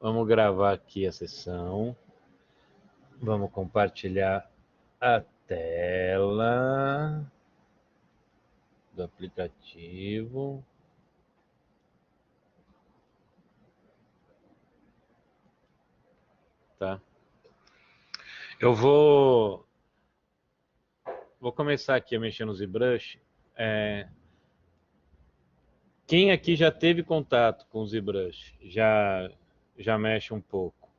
Vamos gravar aqui a sessão. Vamos compartilhar a tela do aplicativo. Tá? Eu vou começar aqui a mexer no ZBrush. Quem aqui já teve contato com o ZBrush? Já mexe um pouco.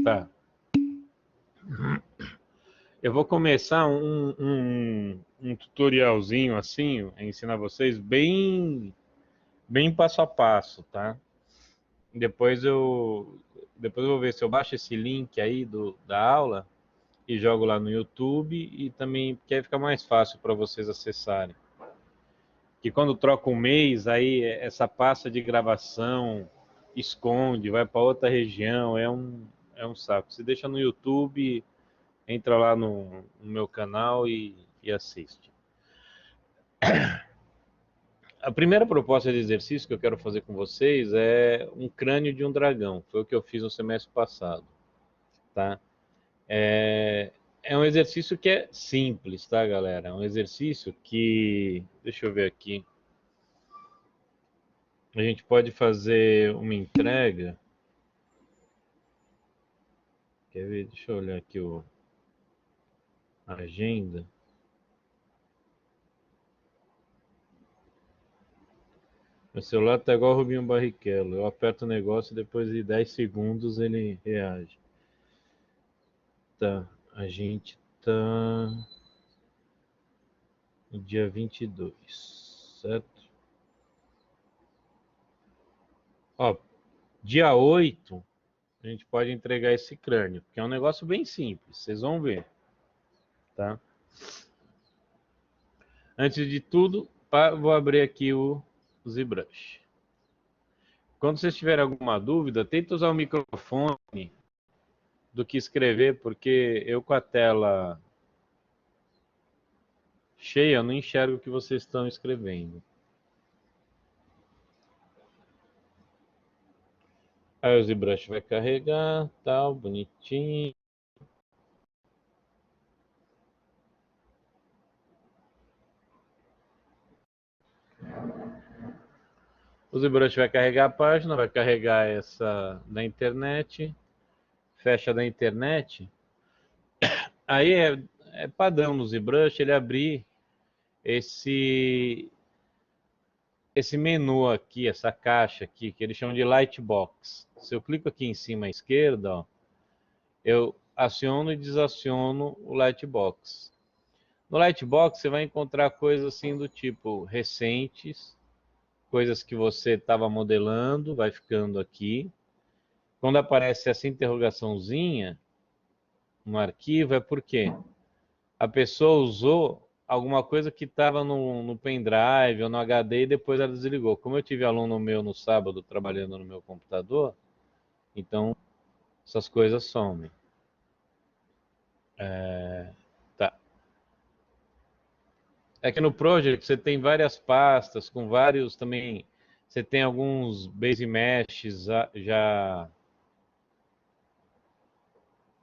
Tá. Eu vou começar um tutorialzinho assim, ensinar vocês bem passo a passo, tá? Depois eu vou ver se eu baixo esse link aí da aula e jogo lá no YouTube, e também porque aí fica mais fácil para vocês acessarem. Que quando troca um mês, aí essa pasta de gravação esconde, vai para outra região, é um saco. Se deixa no YouTube, entra lá no meu canal e assiste. A primeira proposta de exercício que eu quero fazer com vocês é um crânio de um dragão. Foi o que eu fiz no semestre passado, tá? É um exercício que é simples, tá, galera? É um exercício que... Deixa eu ver aqui. A gente pode fazer uma entrega. Quer ver? Deixa eu olhar aqui a agenda. Meu celular tá igual o Rubinho Barrichello. Eu aperto o negócio e depois de 10 segundos ele reage. Tá, a gente tá no dia 22, certo? Ó, dia 8 a gente pode entregar esse crânio, porque é um negócio bem simples, vocês vão ver, tá? Antes de tudo, vou abrir aqui o ZBrush. Quando vocês tiverem alguma dúvida, tenta usar o microfone do que escrever, porque eu com a tela cheia, eu não enxergo o que vocês estão escrevendo. Aí o ZBrush vai carregar, tal, bonitinho. O ZBrush vai carregar a página, vai carregar essa da internet, fecha da internet. Aí é padrão no ZBrush ele abrir esse menu aqui, essa caixa aqui, que eles chamam de Lightbox. Se eu clico aqui em cima à esquerda, ó, eu aciono e desaciono o Lightbox. No Lightbox você vai encontrar coisas assim do tipo recentes, coisas que você estava modelando, vai ficando aqui. Quando aparece essa interrogaçãozinha no arquivo, é porque a pessoa usou alguma coisa que estava no pendrive ou no HD e depois ela desligou. Como eu tive aluno meu no sábado trabalhando no meu computador, então essas coisas somem. Tá. É que no Project você tem várias pastas com vários também. Você tem alguns base meshes já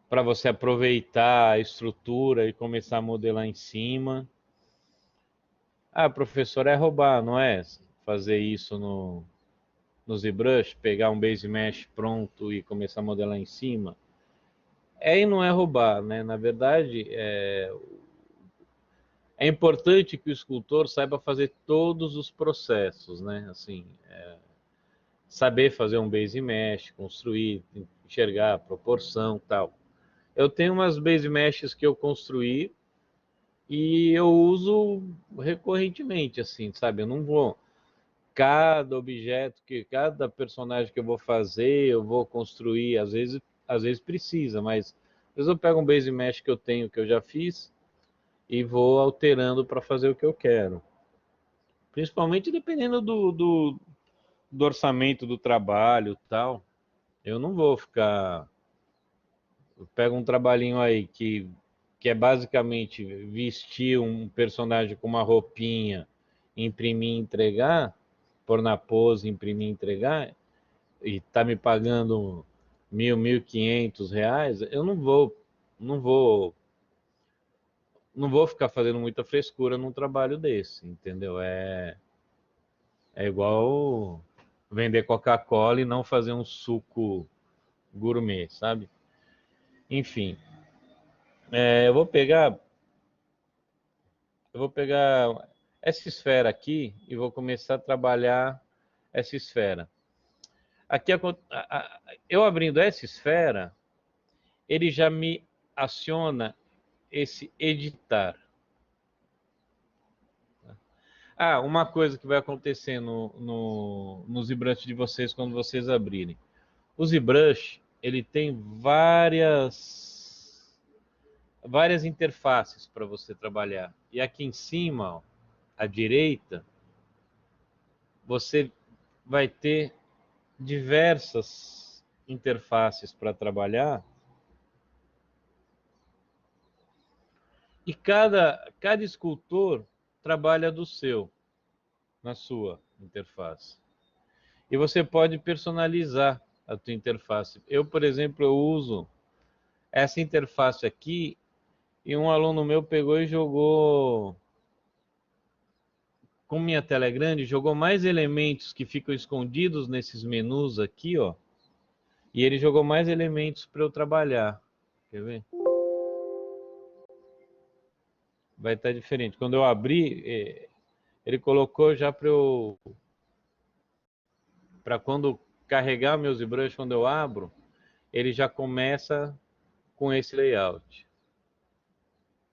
para você aproveitar a estrutura e começar a modelar em cima. Ah, professor, é roubar, não é? Fazer isso no ZBrush, pegar um base mesh pronto e começar a modelar em cima. E não é roubar, né? Na verdade, é importante que o escultor saiba fazer todos os processos, né? Assim, saber fazer um base mesh, construir, enxergar a proporção, tal. Eu tenho umas base meshes que eu construí e eu uso recorrentemente, assim, sabe? Eu não vou cada objeto cada personagem que eu vou fazer, eu vou construir, às vezes precisa, mas às vezes eu pego um base mesh que eu tenho, que eu já fiz, e vou alterando para fazer o que eu quero. Principalmente dependendo do orçamento do trabalho e tal. Eu não vou ficar... Eu pego um trabalhinho aí que que é basicamente vestir um personagem com uma roupinha, imprimir e entregar, pôr na pose, imprimir e entregar, e tá me pagando 1.000, 1.500 reais, eu não vou ficar fazendo muita frescura num trabalho desse, entendeu? É igual vender Coca-Cola e não fazer um suco gourmet, sabe? Enfim, eu vou pegar essa esfera aqui e vou começar a trabalhar essa esfera. Aqui, eu abrindo essa esfera, ele já me aciona esse editar. Ah, uma coisa que vai acontecer no ZBrush de vocês quando vocês abrirem. O ZBrush, ele tem várias interfaces para você trabalhar. E aqui em cima, ó, à direita, você vai ter diversas interfaces para trabalhar. E cada escultor trabalha na sua interface. E você pode personalizar a tua interface. Eu, por exemplo, eu uso essa interface aqui e um aluno meu pegou e jogou, com minha tela é grande, jogou mais elementos que ficam escondidos nesses menus aqui, ó. E ele jogou mais elementos para eu trabalhar. Quer ver? Vai estar diferente. Quando eu abrir, ele colocou já para quando carregar meus ZBrush, quando eu abro, ele já começa com esse layout.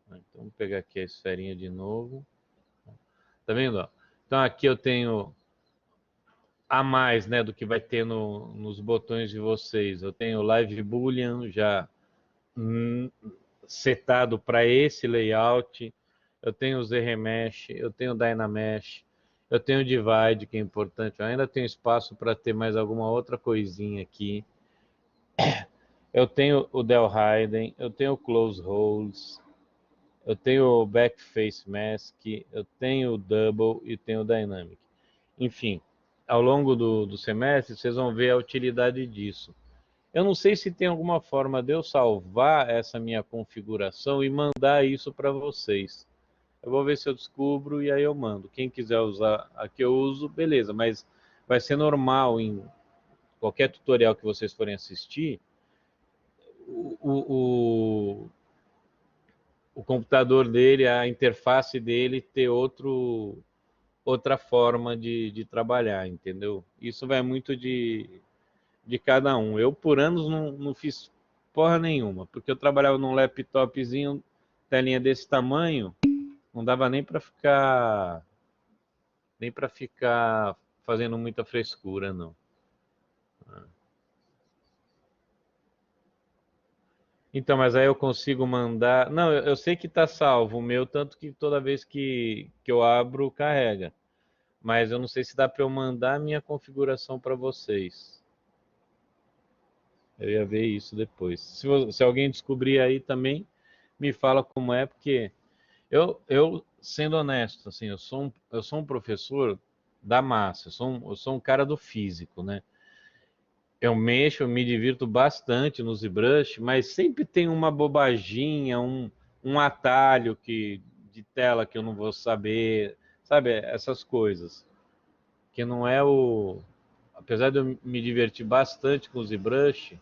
Então, vamos pegar aqui a esferinha de novo. Tá vendo? Então, aqui eu tenho a mais, né, do que vai ter nos botões de vocês. Eu tenho o Live Boolean já setado para esse layout. Eu tenho o Z-Remesh, eu tenho o Dynamesh, eu tenho o Divide, que é importante. Eu ainda tenho espaço para ter mais alguma outra coisinha aqui. Eu tenho o Del Hayden, eu tenho o Close Holds, eu tenho o Backface Mask, eu tenho o Double e tenho o Dynamic. Enfim, ao longo do semestre, vocês vão ver a utilidade disso. Eu não sei se tem alguma forma de eu salvar essa minha configuração e mandar isso para vocês. Eu vou ver se eu descubro e aí eu mando. Quem quiser usar a que eu uso, beleza, mas vai ser normal em qualquer tutorial que vocês forem assistir, o computador dele, a interface dele ter outra forma de trabalhar, entendeu? Isso vai muito de cada um. Eu, por anos, não fiz porra nenhuma, porque eu trabalhava num laptopzinho, telinha desse tamanho, não dava nem para ficar fazendo muita frescura, não. Então, mas aí eu consigo mandar. Não, eu sei que está salvo o meu, tanto que toda vez que eu abro, carrega. Mas eu não sei se dá para eu mandar a minha configuração para vocês. Eu ia ver isso depois. Se alguém descobrir aí também, me fala como é, porque eu sendo honesto, assim, eu sou um professor da massa, eu sou um cara do físico, né? Eu mexo, eu me divirto bastante no ZBrush, mas sempre tem uma bobaginha, um atalho de tela que eu não vou saber, sabe? Essas coisas. Que não é o... Apesar de eu me divertir bastante com o ZBrush,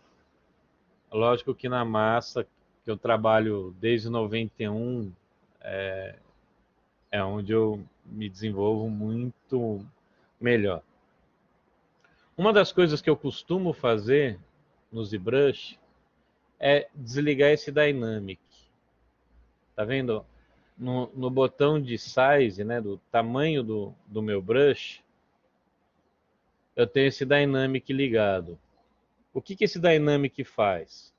lógico que na massa, que eu trabalho desde 91, é onde eu me desenvolvo muito melhor. Uma das coisas que eu costumo fazer no ZBrush é desligar esse Dynamic. Tá vendo? No botão de size, né, do tamanho do meu brush, eu tenho esse Dynamic ligado. O que esse Dynamic faz?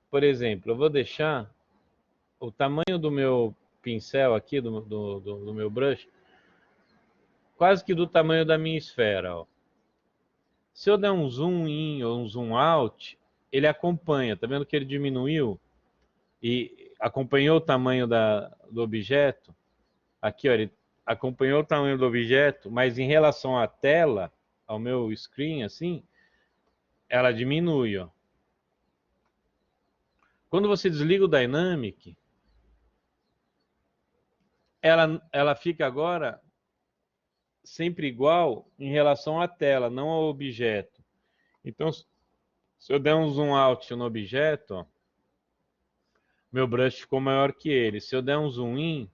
Por exemplo, eu vou deixar o tamanho do meu pincel aqui, do meu brush, quase que do tamanho da minha esfera. Ó. Se eu der um zoom in ou um zoom out, ele acompanha. Tá vendo que ele diminuiu? E acompanhou o tamanho do objeto. Aqui, ó, ele acompanhou o tamanho do objeto, mas em relação à tela, ao meu screen, assim, ela diminui, ó. Quando você desliga o Dynamic, ela fica agora sempre igual em relação à tela, não ao objeto. Então, se eu der um zoom out no objeto, ó, meu brush ficou maior que ele. Se eu der um zoom in,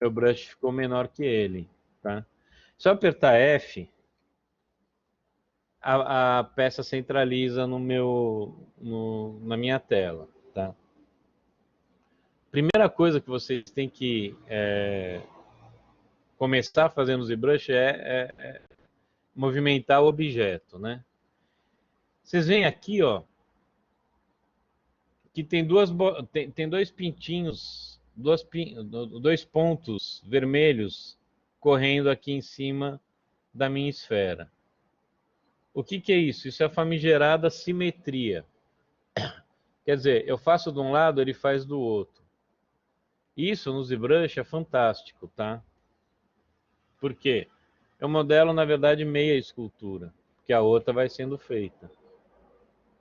meu brush ficou menor que ele, tá? Se eu apertar F, a peça centraliza na minha tela, tá? Primeira coisa que vocês têm que começar fazendo o ZBrush é movimentar o objeto, né? Vocês veem aqui, ó, que tem dois pintinhos, dois pontos vermelhos correndo aqui em cima da minha esfera. O que é isso? Isso é a famigerada simetria. Quer dizer, eu faço de um lado, ele faz do outro. Isso no ZBrush é fantástico, tá? Por quê? Eu modelo, na verdade, meia escultura, porque a outra vai sendo feita,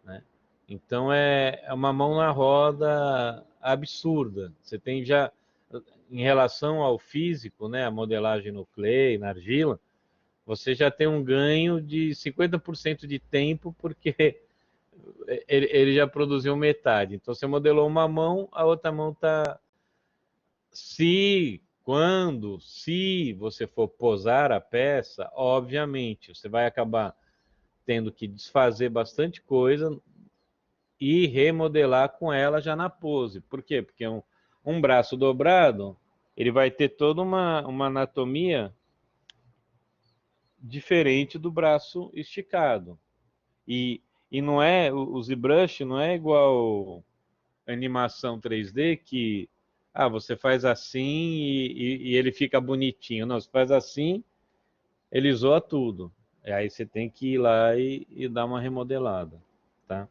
né? Então é uma mão na roda absurda. Você tem já, em relação ao físico, né, a modelagem no clay, na argila, você já tem um ganho de 50% de tempo, porque ele já produziu metade. Então você modelou uma mão, a outra mão está... Se você for posar a peça, obviamente, você vai acabar tendo que desfazer bastante coisa e remodelar com ela já na pose. Por quê? Porque um braço dobrado, ele vai ter toda uma anatomia diferente do braço esticado. E não é, o ZBrush não é igual animação 3D que você faz assim e ele fica bonitinho. Não, você faz assim, ele zoa tudo. E aí você tem que ir lá e dar uma remodelada, tá?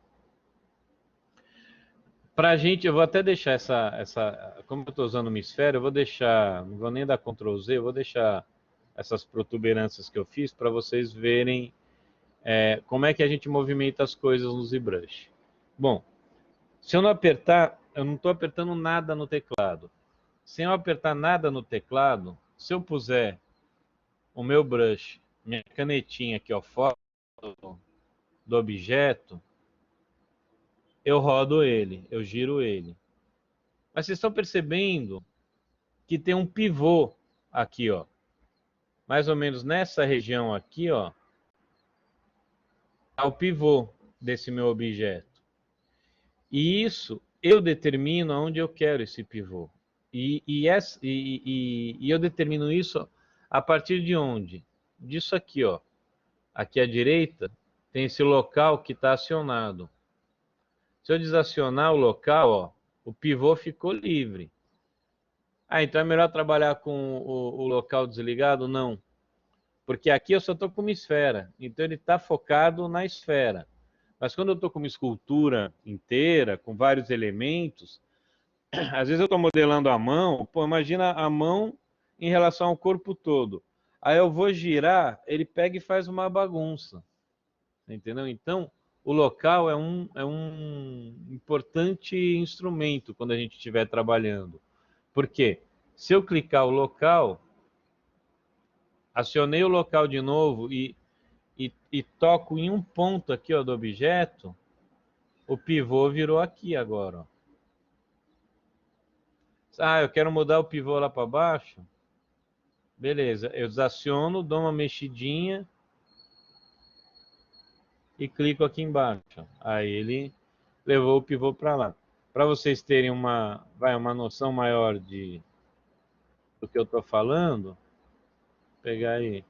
Pra gente, eu vou até deixar como eu estou usando uma esfera, eu vou deixar, não vou nem dar Ctrl Z, eu vou deixar essas protuberâncias que eu fiz para vocês verem como é que a gente movimenta as coisas no ZBrush. Bom, se eu não apertar, eu não estou apertando nada no teclado. Se eu apertar nada no teclado, se eu puser o meu brush, minha canetinha aqui, ó, fora do objeto, eu rodo ele, eu giro ele. Mas vocês estão percebendo que tem um pivô aqui, ó. Mais ou menos nessa região aqui, ó, é o pivô desse meu objeto. E isso eu determino aonde eu quero esse pivô. E eu determino isso a partir de onde? Disso aqui, ó. Aqui à direita tem esse local que está acionado. Se eu desacionar o local, ó, o pivô ficou livre. Então é melhor trabalhar com o local desligado? Não. Porque aqui eu só estou com uma esfera. Então ele está focado na esfera. Mas quando eu estou com uma escultura inteira, com vários elementos, às vezes eu estou modelando a mão, imagina a mão em relação ao corpo todo. Aí eu vou girar, ele pega e faz uma bagunça. Entendeu? Então, o local é um importante instrumento quando a gente estiver trabalhando. Por quê? Se eu clicar o local, acionei o local de novo e toco em um ponto aqui, ó, do objeto, o pivô virou aqui agora. Ó. Eu quero mudar o pivô lá para baixo. Beleza, eu desaciono, dou uma mexidinha e clico aqui embaixo. Aí ele levou o pivô para lá. Para vocês terem uma noção maior do que eu estou falando, vou pegar e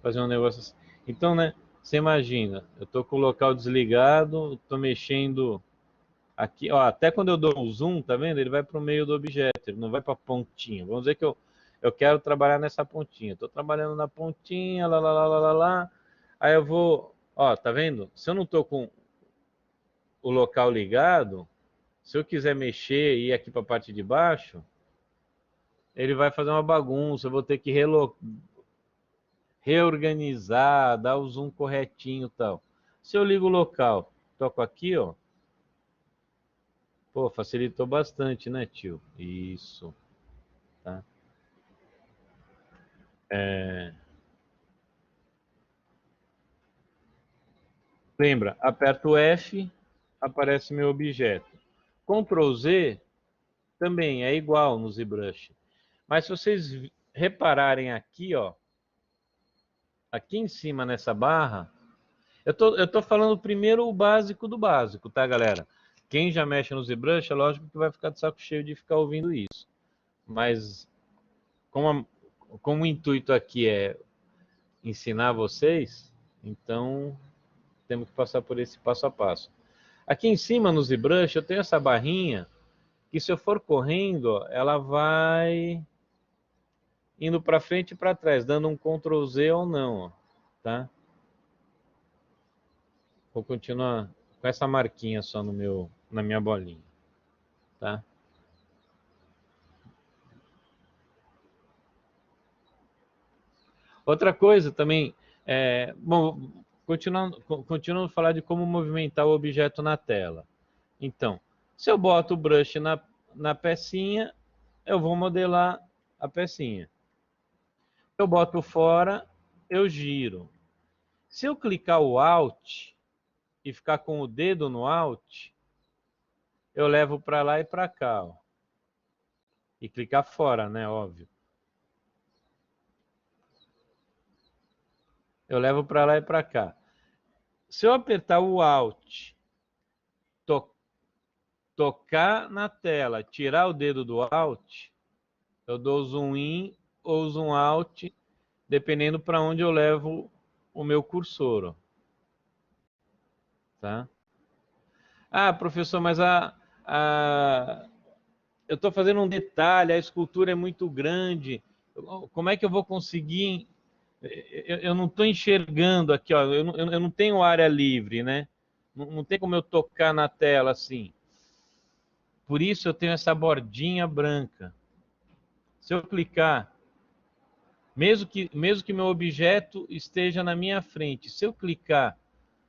fazer um negócio assim. Então, né, você imagina, eu estou com o local desligado, estou mexendo aqui, ó, até quando eu dou um zoom, tá vendo? Ele vai para o meio do objeto, ele não vai para a pontinha. Vamos dizer que eu quero trabalhar nessa pontinha. Estou trabalhando na pontinha, lá. Aí eu vou, ó, tá vendo? Se eu não estou com o local ligado, Se eu quiser mexer e ir aqui para a parte de baixo, ele vai fazer uma bagunça, eu vou ter que reorganizar, dar o zoom corretinho e tal. Se eu ligo o local, toco aqui, ó. Pô, facilitou bastante, né, tio? Isso, tá? Lembra, aperto F, aparece meu objeto. Ctrl Z também é igual no ZBrush. Mas se vocês repararem aqui, ó, aqui em cima nessa barra, eu tô falando primeiro o básico do básico, tá, galera? Quem já mexe no ZBrush, é lógico que vai ficar de saco cheio de ficar ouvindo isso. Mas como o intuito aqui é ensinar vocês, então temos que passar por esse passo a passo. Aqui em cima no ZBrush eu tenho essa barrinha que se eu for correndo, ó, ela vai indo para frente e para trás, dando um Ctrl Z ou não, ó, tá? Vou continuar com essa marquinha só na minha bolinha, tá? Outra coisa também, bom, continuando a falar de como movimentar o objeto na tela. Então, se eu boto o brush na pecinha, eu vou modelar a pecinha. Se eu boto fora, eu giro. Se eu clicar o Alt e ficar com o dedo no Alt, eu levo para lá e para cá, ó. E clicar fora, né? Óbvio. Eu levo para lá e para cá. Se eu apertar o Alt, tocar na tela, tirar o dedo do Alt, eu dou zoom in ou zoom out, dependendo para onde eu levo o meu cursor, ó. Tá? Ah, professor, mas eu estou fazendo um detalhe, a escultura é muito grande. Como é que eu vou conseguir? Eu não estou enxergando aqui, ó, eu não tenho área livre, né? Não tem como eu tocar na tela assim. Por isso eu tenho essa bordinha branca. Se eu clicar, mesmo que meu objeto esteja na minha frente, se eu clicar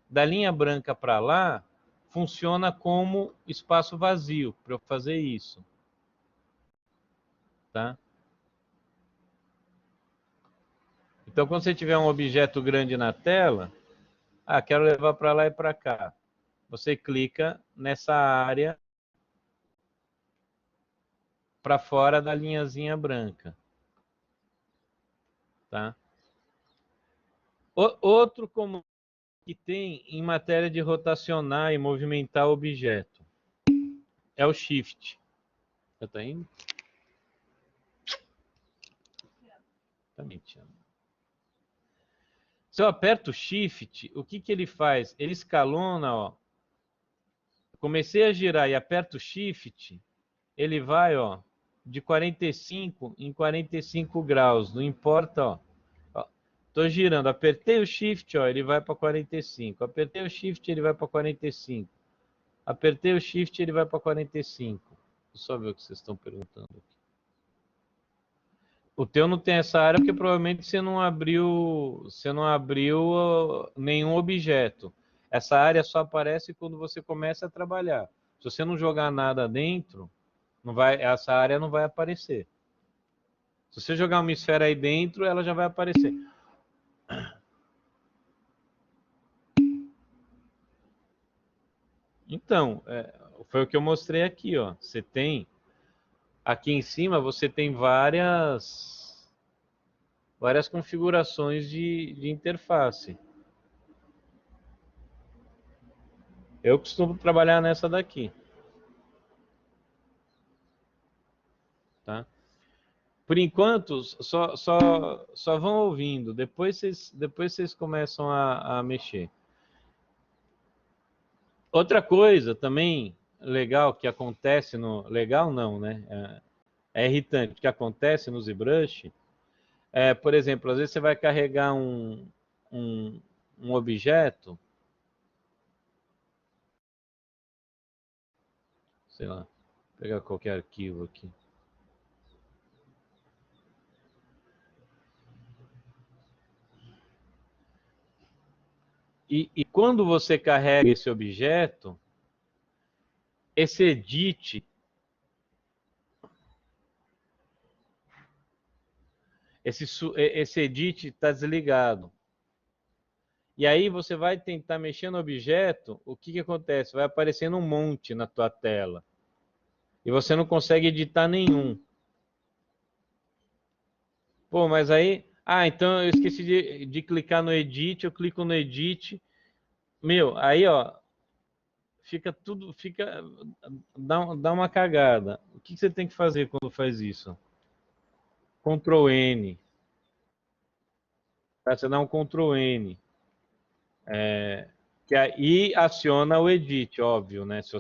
da linha branca para lá, funciona como espaço vazio para eu fazer isso. Tá? Então, quando você tiver um objeto grande na tela, quero levar para lá e para cá. Você clica nessa área para fora da linhazinha branca. Tá? Outro comando que tem em matéria de rotacionar e movimentar o objeto é o Shift. Já tá indo? Tá mentindo. Se eu aperto o Shift, o que ele faz? Ele escalona, ó. Comecei a girar e aperto o Shift, ele vai, ó, de 45 em 45 graus, não importa, ó. Tô girando, apertei o Shift, ó, ele vai para 45. Apertei o Shift, ele vai para 45. Apertei o Shift, ele vai para 45. Deixa eu só ver o que vocês estão perguntando aqui. O teu não tem essa área porque provavelmente você não abriu nenhum objeto. Essa área só aparece quando você começa a trabalhar. Se você não jogar nada dentro, essa área não vai aparecer. Se você jogar uma esfera aí dentro, ela já vai aparecer. Então, foi o que eu mostrei aqui, ó. Você tem aqui em cima você tem várias configurações de interface. Eu costumo trabalhar nessa daqui. Tá? Por enquanto, só vão ouvindo. Depois vocês começam a mexer. Outra coisa também legal que acontece no... Legal não, né? É irritante. Que acontece no ZBrush por exemplo, às vezes você vai carregar um objeto. sei lá, vou pegar qualquer arquivo aqui. E quando você carrega esse objeto, esse edit, esse edit está desligado. E aí você vai tentar mexer no objeto, o que acontece? Vai aparecendo um monte na tua tela. E você não consegue editar nenhum. Pô, mas aí... Ah, então eu esqueci de clicar no edit, eu clico no edit. Meu, aí ó, fica tudo... dá uma cagada. O que você tem que fazer quando faz isso? Ctrl N. Você dá um Ctrl N. Que aí aciona o edit, óbvio, né? Se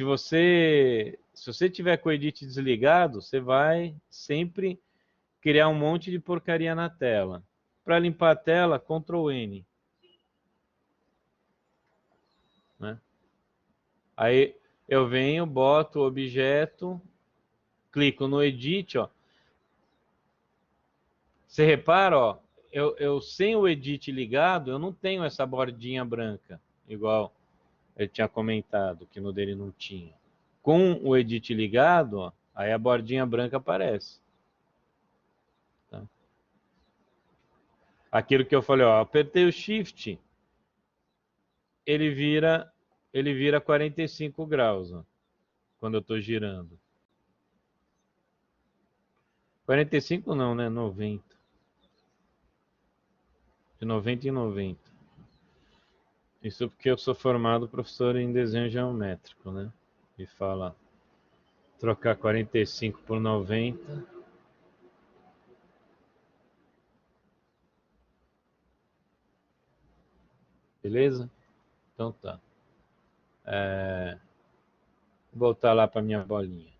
você tiver com o edit desligado, você vai sempre criar um monte de porcaria na tela. Para limpar a tela, Ctrl N. Né? Aí eu venho, boto o objeto, clico no edit, ó. Você repara, ó, eu sem o edit ligado, eu não tenho essa bordinha branca, igual ele tinha comentado, que no dele não tinha. Com o edit ligado, ó, aí a bordinha branca aparece. Tá? Aquilo que eu falei, ó, apertei o Shift, ele vira 45 graus, ó, quando eu estou girando. 45 não, né? 90. De 90 em 90. Isso porque eu sou formado professor em desenho geométrico, né? E fala trocar 45 por 90. Beleza? Então tá. Vou voltar lá para minha bolinha.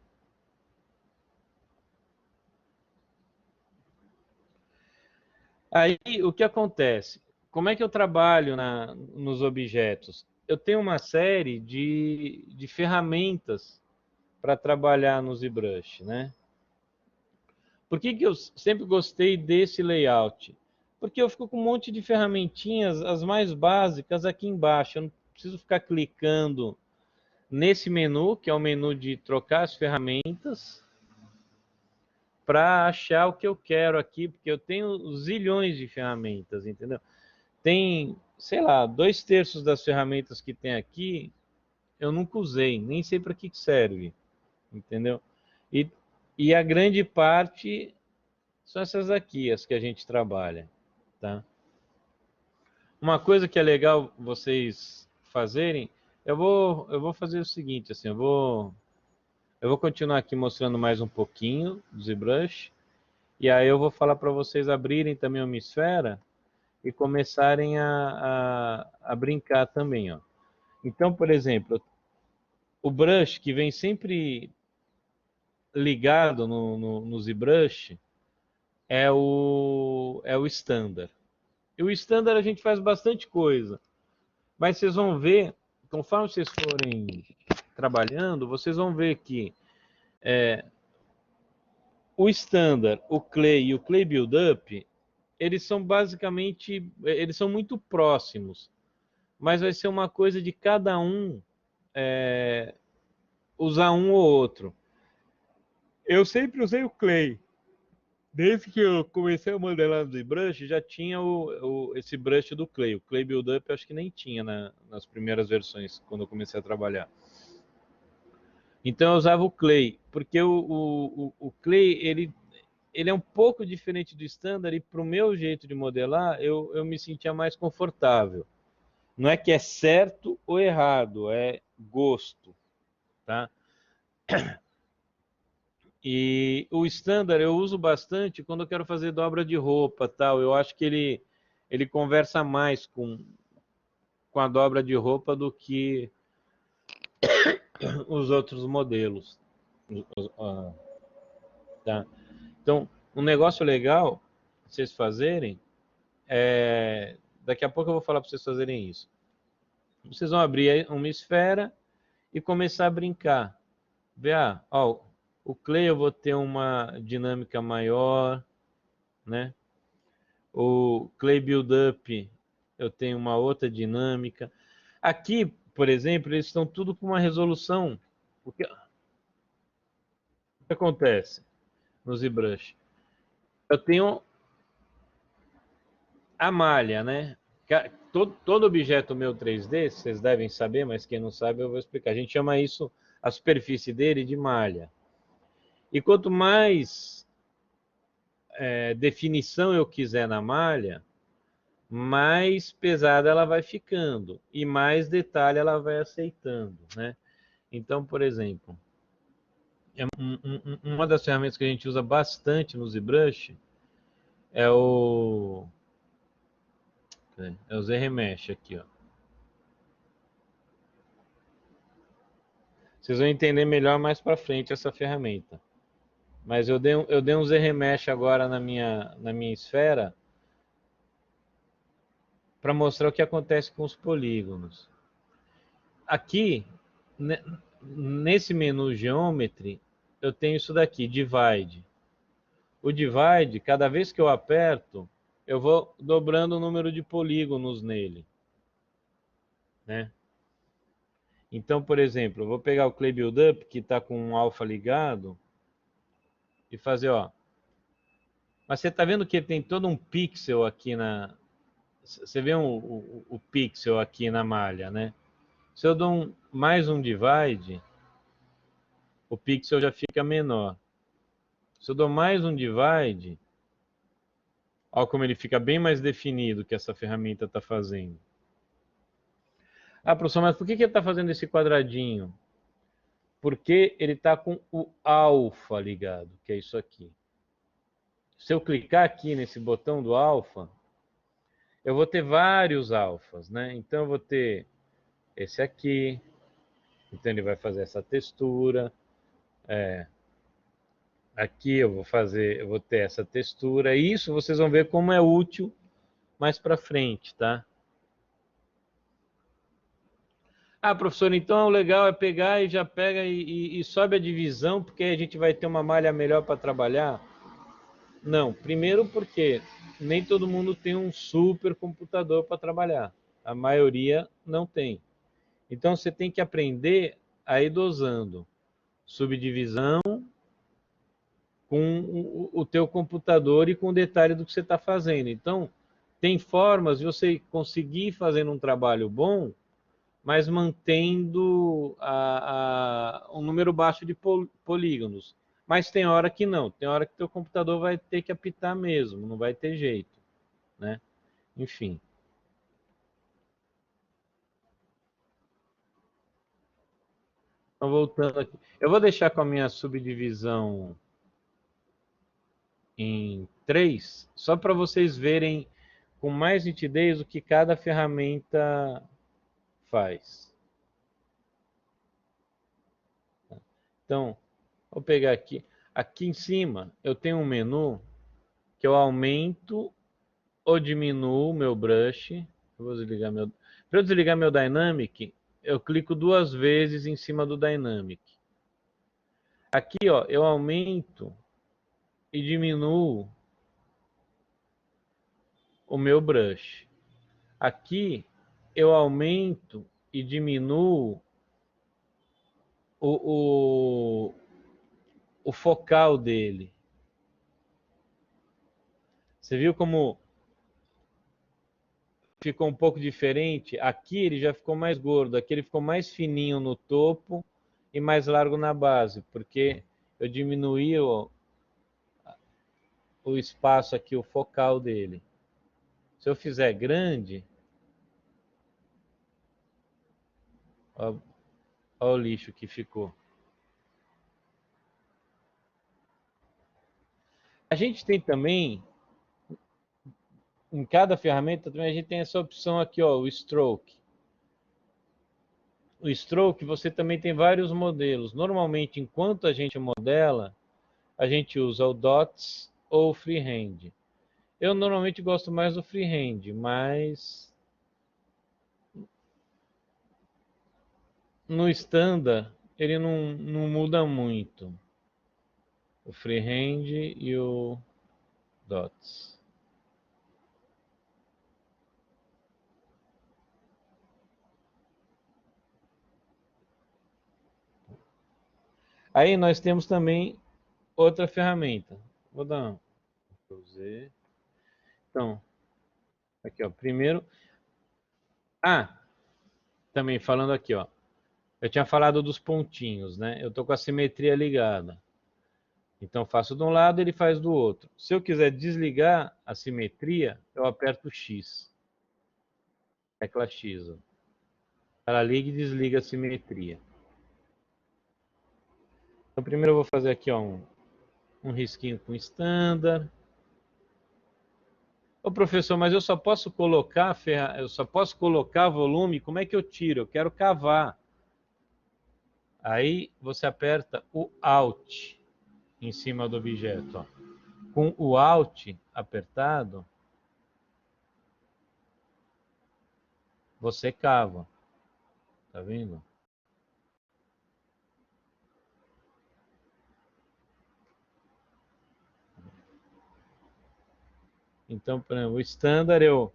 Aí, o que acontece? Como é que eu trabalho nos objetos? Eu tenho uma série de ferramentas para trabalhar no ZBrush, né? Por que eu sempre gostei desse layout? Porque eu fico com um monte de ferramentinhas, as mais básicas, aqui embaixo. Eu não preciso ficar clicando nesse menu, que é o menu de trocar as ferramentas, para achar o que eu quero aqui, porque eu tenho zilhões de ferramentas, entendeu? Tem, sei lá, 2/3 das ferramentas que tem aqui, eu nunca usei, nem sei para que serve, entendeu? E a grande parte são essas aqui, as que a gente trabalha, tá? Uma coisa que é legal vocês fazerem, eu vou fazer o seguinte, assim, eu vou continuar aqui mostrando mais um pouquinho do ZBrush, e aí eu vou falar para vocês abrirem também uma esfera e começarem a brincar também, ó. Então, por exemplo, o brush que vem sempre ligado no ZBrush é o standard. E o standard a gente faz bastante coisa, mas vocês vão ver, conforme vocês forem trabalhando, vocês vão ver que o standard, o clay e o clay build-up, eles são basicamente, eles são muito próximos, mas vai ser uma coisa de cada um usar um ou outro. Eu sempre usei o clay. Desde que eu comecei a modelar no ZBrush, já tinha esse brush do clay. O clay build-up acho que nem tinha nas primeiras versões, quando eu comecei a trabalhar. Então eu usava o clay, porque o clay ele é um pouco diferente do standard, e para o meu jeito de modelar, eu me sentia mais confortável. Não é que é certo ou errado, é gosto, tá? E o standard eu uso bastante quando eu quero fazer dobra de roupa, tal. Eu acho que ele conversa mais com a dobra de roupa do que os outros modelos. Tá? Então, um negócio legal vocês fazerem daqui a pouco eu vou falar para vocês fazerem isso. Vocês vão abrir uma esfera e começar a brincar. Ver, ó, o clay eu vou ter uma dinâmica maior, né? O clay build-up eu tenho uma outra dinâmica. Aqui, por exemplo, eles estão tudo com uma resolução. O que acontece no ZBrush? Eu tenho a malha, né? Todo objeto meu 3D, vocês devem saber, mas quem não sabe eu vou explicar. A gente chama isso, a superfície dele, de malha. E quanto mais definição eu quiser na malha, mais pesada ela vai ficando e mais detalhe ela vai aceitando, né? Então, por exemplo, uma das ferramentas que a gente usa bastante no ZBrush é o ZRemesh aqui, ó. Vocês vão entender melhor mais para frente essa ferramenta. Mas eu dei um ZRemesh agora na minha esfera para mostrar o que acontece com os polígonos. Aqui, nesse menu Geometry, eu tenho isso daqui, Divide. O Divide, cada vez que eu aperto, eu vou dobrando o número de polígonos nele, né? Então, por exemplo, eu vou pegar o Clay Build-Up, que está com um alfa ligado, e fazer, ó. Mas você está vendo que tem todo um pixel aqui na... Você vê o pixel aqui na malha, né? Se eu dou mais um divide, o pixel já fica menor. Se eu dou mais um divide, olha como ele fica bem mais definido que essa ferramenta está fazendo. Ah, professor, mas por que ele está fazendo esse quadradinho? Porque ele está com o alfa ligado, que é isso aqui. Se eu clicar aqui nesse botão do alfa, eu vou ter vários alfas, né? Então eu vou ter esse aqui, então ele vai fazer essa textura. Aqui eu vou ter essa textura. E isso vocês vão ver como é útil mais para frente, tá? Ah, professor, então o legal é pegar e já pega e sobe a divisão, porque a gente vai ter uma malha melhor para trabalhar? Não, primeiro porque nem todo mundo tem um super computador para trabalhar. A maioria não tem. Então você tem que aprender a ir dosando subdivisão com o teu computador e com o detalhe do que você está fazendo. Então, tem formas de você conseguir fazer um trabalho bom, mas mantendo um número baixo de polígonos. Mas tem hora que não, tem hora que teu computador vai ter que apitar mesmo, não vai ter jeito, né? Enfim. Então, voltando aqui. Eu vou deixar com a minha subdivisão em 3, só para vocês verem com mais nitidez o que cada ferramenta faz. Então, vou pegar aqui. Aqui em cima eu tenho um menu que eu aumento ou diminuo o meu brush. Eu vou desligar meu... Para eu desligar meu Dynamic, eu clico 2 vezes em cima do Dynamic. Aqui, ó, eu aumento e diminuo o meu brush. Aqui eu aumento e diminuo o, o focal dele. Você viu como ficou um pouco diferente? Aqui ele já ficou mais gordo, aqui ele ficou mais fininho no topo e mais largo na base, porque eu diminuí o espaço aqui, o focal dele. Se eu fizer grande, olha o lixo que ficou. A gente tem também, em cada ferramenta, também a gente tem essa opção aqui, ó, o Stroke. O Stroke, você também tem vários modelos. Normalmente, enquanto a gente modela, a gente usa o Dots ou o Freehand. Eu normalmente gosto mais do Freehand, mas No standard, ele não muda muito. O freehand e o dots. Aí nós temos também outra ferramenta. Vou dar um Ctrl Z. Então, aqui ó, primeiro. Ah, também falando aqui ó. Eu tinha falado dos pontinhos, né? Eu tô com a simetria ligada. Então faço de um lado, ele faz do outro. Se eu quiser desligar a simetria, eu aperto X. Tecla X. Ó. Ela liga e desliga a simetria. Então primeiro eu vou fazer aqui ó, um risquinho com standard. Ô professor, mas eu só posso colocar eu só posso colocar volume, como é que eu tiro? Eu quero cavar. Aí você aperta o Alt em cima do objeto. Ó. Com o Alt apertado, você cava. Tá vendo? Então, por exemplo, o standard eu...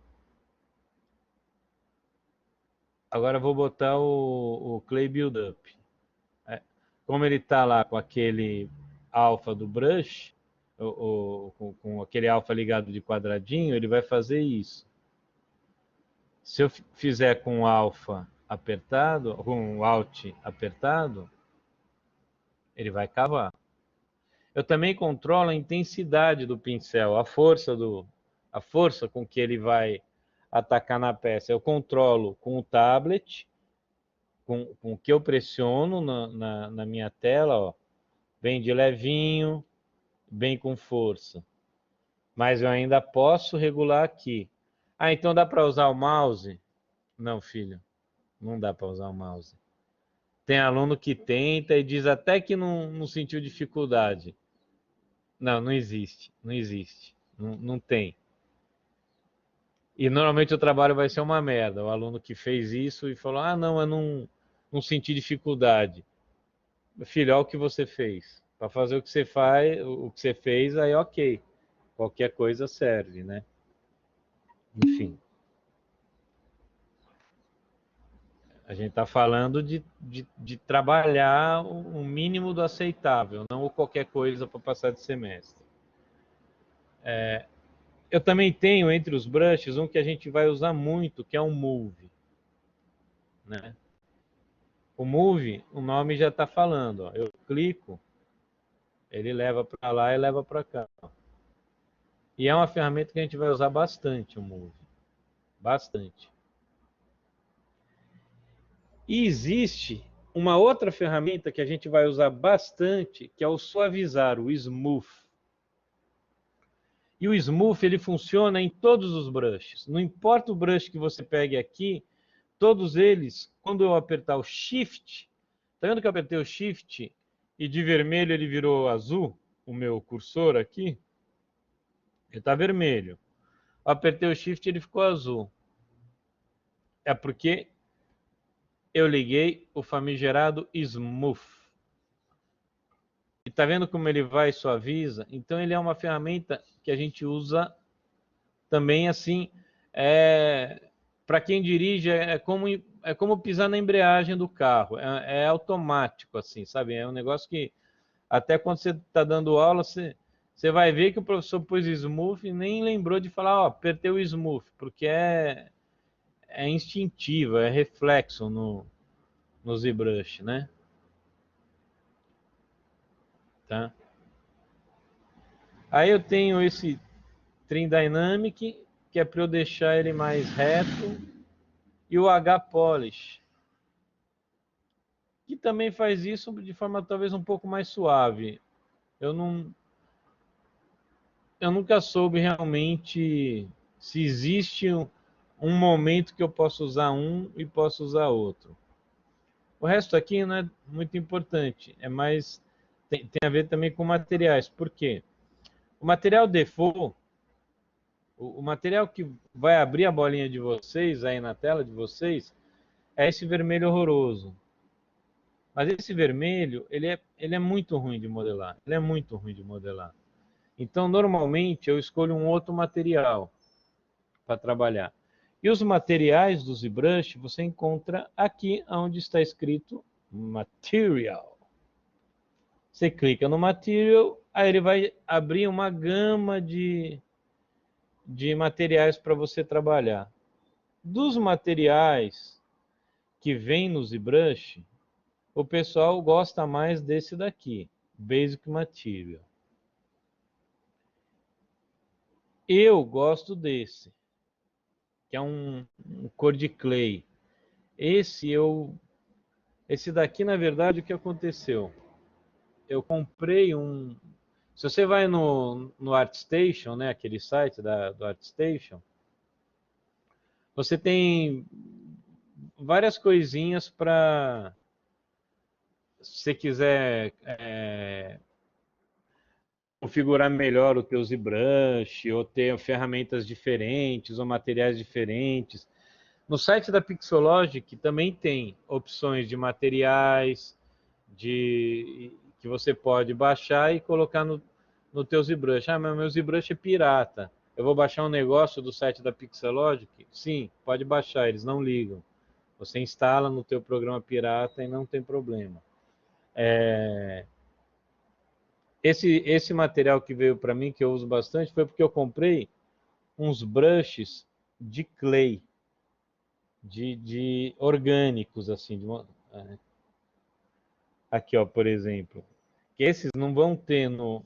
Agora eu vou botar o Clay Build Up. É, como ele está lá com aquele alfa do brush, com aquele alfa ligado de quadradinho, ele vai fazer isso. Se eu fizer com o alfa apertado, com o alt apertado, ele vai cavar. Eu também controlo a intensidade do pincel, a força com que ele vai atacar na peça. Eu controlo com o tablet, com o que eu pressiono na minha tela, ó, bem de levinho, bem com força. Mas eu ainda posso regular aqui. Ah, então dá para usar o mouse? Não, filho, não dá para usar o mouse. Tem aluno que tenta e diz até que não sentiu dificuldade. Não, não existe, não existe, não tem. E normalmente o trabalho vai ser uma merda. O aluno que fez isso e falou, ah, não, eu não senti dificuldade. Filho, olha o que você fez. Para fazer o que você faz, o que você fez, aí ok. Qualquer coisa serve, né? Enfim. A gente está falando de trabalhar o mínimo do aceitável, não qualquer coisa para passar de semestre. Eu também tenho entre os brushes um que a gente vai usar muito, que é um Move. Né? O Move, o nome já está falando. Ó. Eu clico, ele leva para lá e leva para cá. E é uma ferramenta que a gente vai usar bastante, o Move. Bastante. E existe uma outra ferramenta que a gente vai usar bastante, que é o suavizar, o Smooth. E o Smooth, ele funciona em todos os brushes. Não importa o brush que você pegue aqui, todos eles, quando eu apertar o Shift, tá vendo que eu apertei o Shift e de vermelho ele virou azul? O meu cursor aqui, ele está vermelho. Eu apertei o Shift e ele ficou azul. É porque eu liguei o famigerado Smooth. E tá vendo como ele vai e suaviza? Então ele é uma ferramenta que a gente usa também assim, para quem dirige, é como pisar na embreagem do carro, é automático, assim, sabe? É um negócio que até quando você está dando aula, você vai ver que o professor pôs smooth e nem lembrou de falar, ó, apertei o smooth, porque é instintivo, é reflexo no ZBrush, né? Tá? Aí eu tenho esse Trim Dynamic, que é para eu deixar ele mais reto, e o H-Polish, que também faz isso de forma talvez um pouco mais suave. Eu eu nunca soube realmente se existe um momento que eu posso usar um e posso usar outro. O resto aqui não é muito importante, é mais tem a ver também com materiais. Por quê? O material default, o material que vai abrir a bolinha de vocês aí na tela de vocês, é esse vermelho horroroso. Mas esse vermelho, ele é muito ruim de modelar. Ele é muito ruim de modelar. Então, normalmente, eu escolho um outro material para trabalhar. E os materiais do ZBrush você encontra aqui onde está escrito Material. Você clica no Material, aí ele vai abrir uma gama de materiais para você trabalhar. Dos materiais que vem no ZBrush, o pessoal gosta mais desse daqui, Basic Material. Eu gosto desse, que é um cor de clay. Esse daqui, na verdade, o que aconteceu? Eu comprei um... Se você vai no ArtStation, né, aquele site do ArtStation, você tem várias coisinhas para... Se você quiser configurar melhor o teu ZBrush, ou ter ferramentas diferentes, ou materiais diferentes. No site da Pixologic também tem opções de materiais, que você pode baixar e colocar no teu ZBrush. Ah, mas meu ZBrush é pirata. Eu vou baixar um negócio do site da Pixologic? Sim, pode baixar, eles não ligam. Você instala no teu programa pirata e não tem problema. Esse material que veio para mim, que eu uso bastante, foi porque eu comprei uns brushes de clay, de orgânicos, assim. Aqui, ó, por exemplo. Que esses não vão ter no...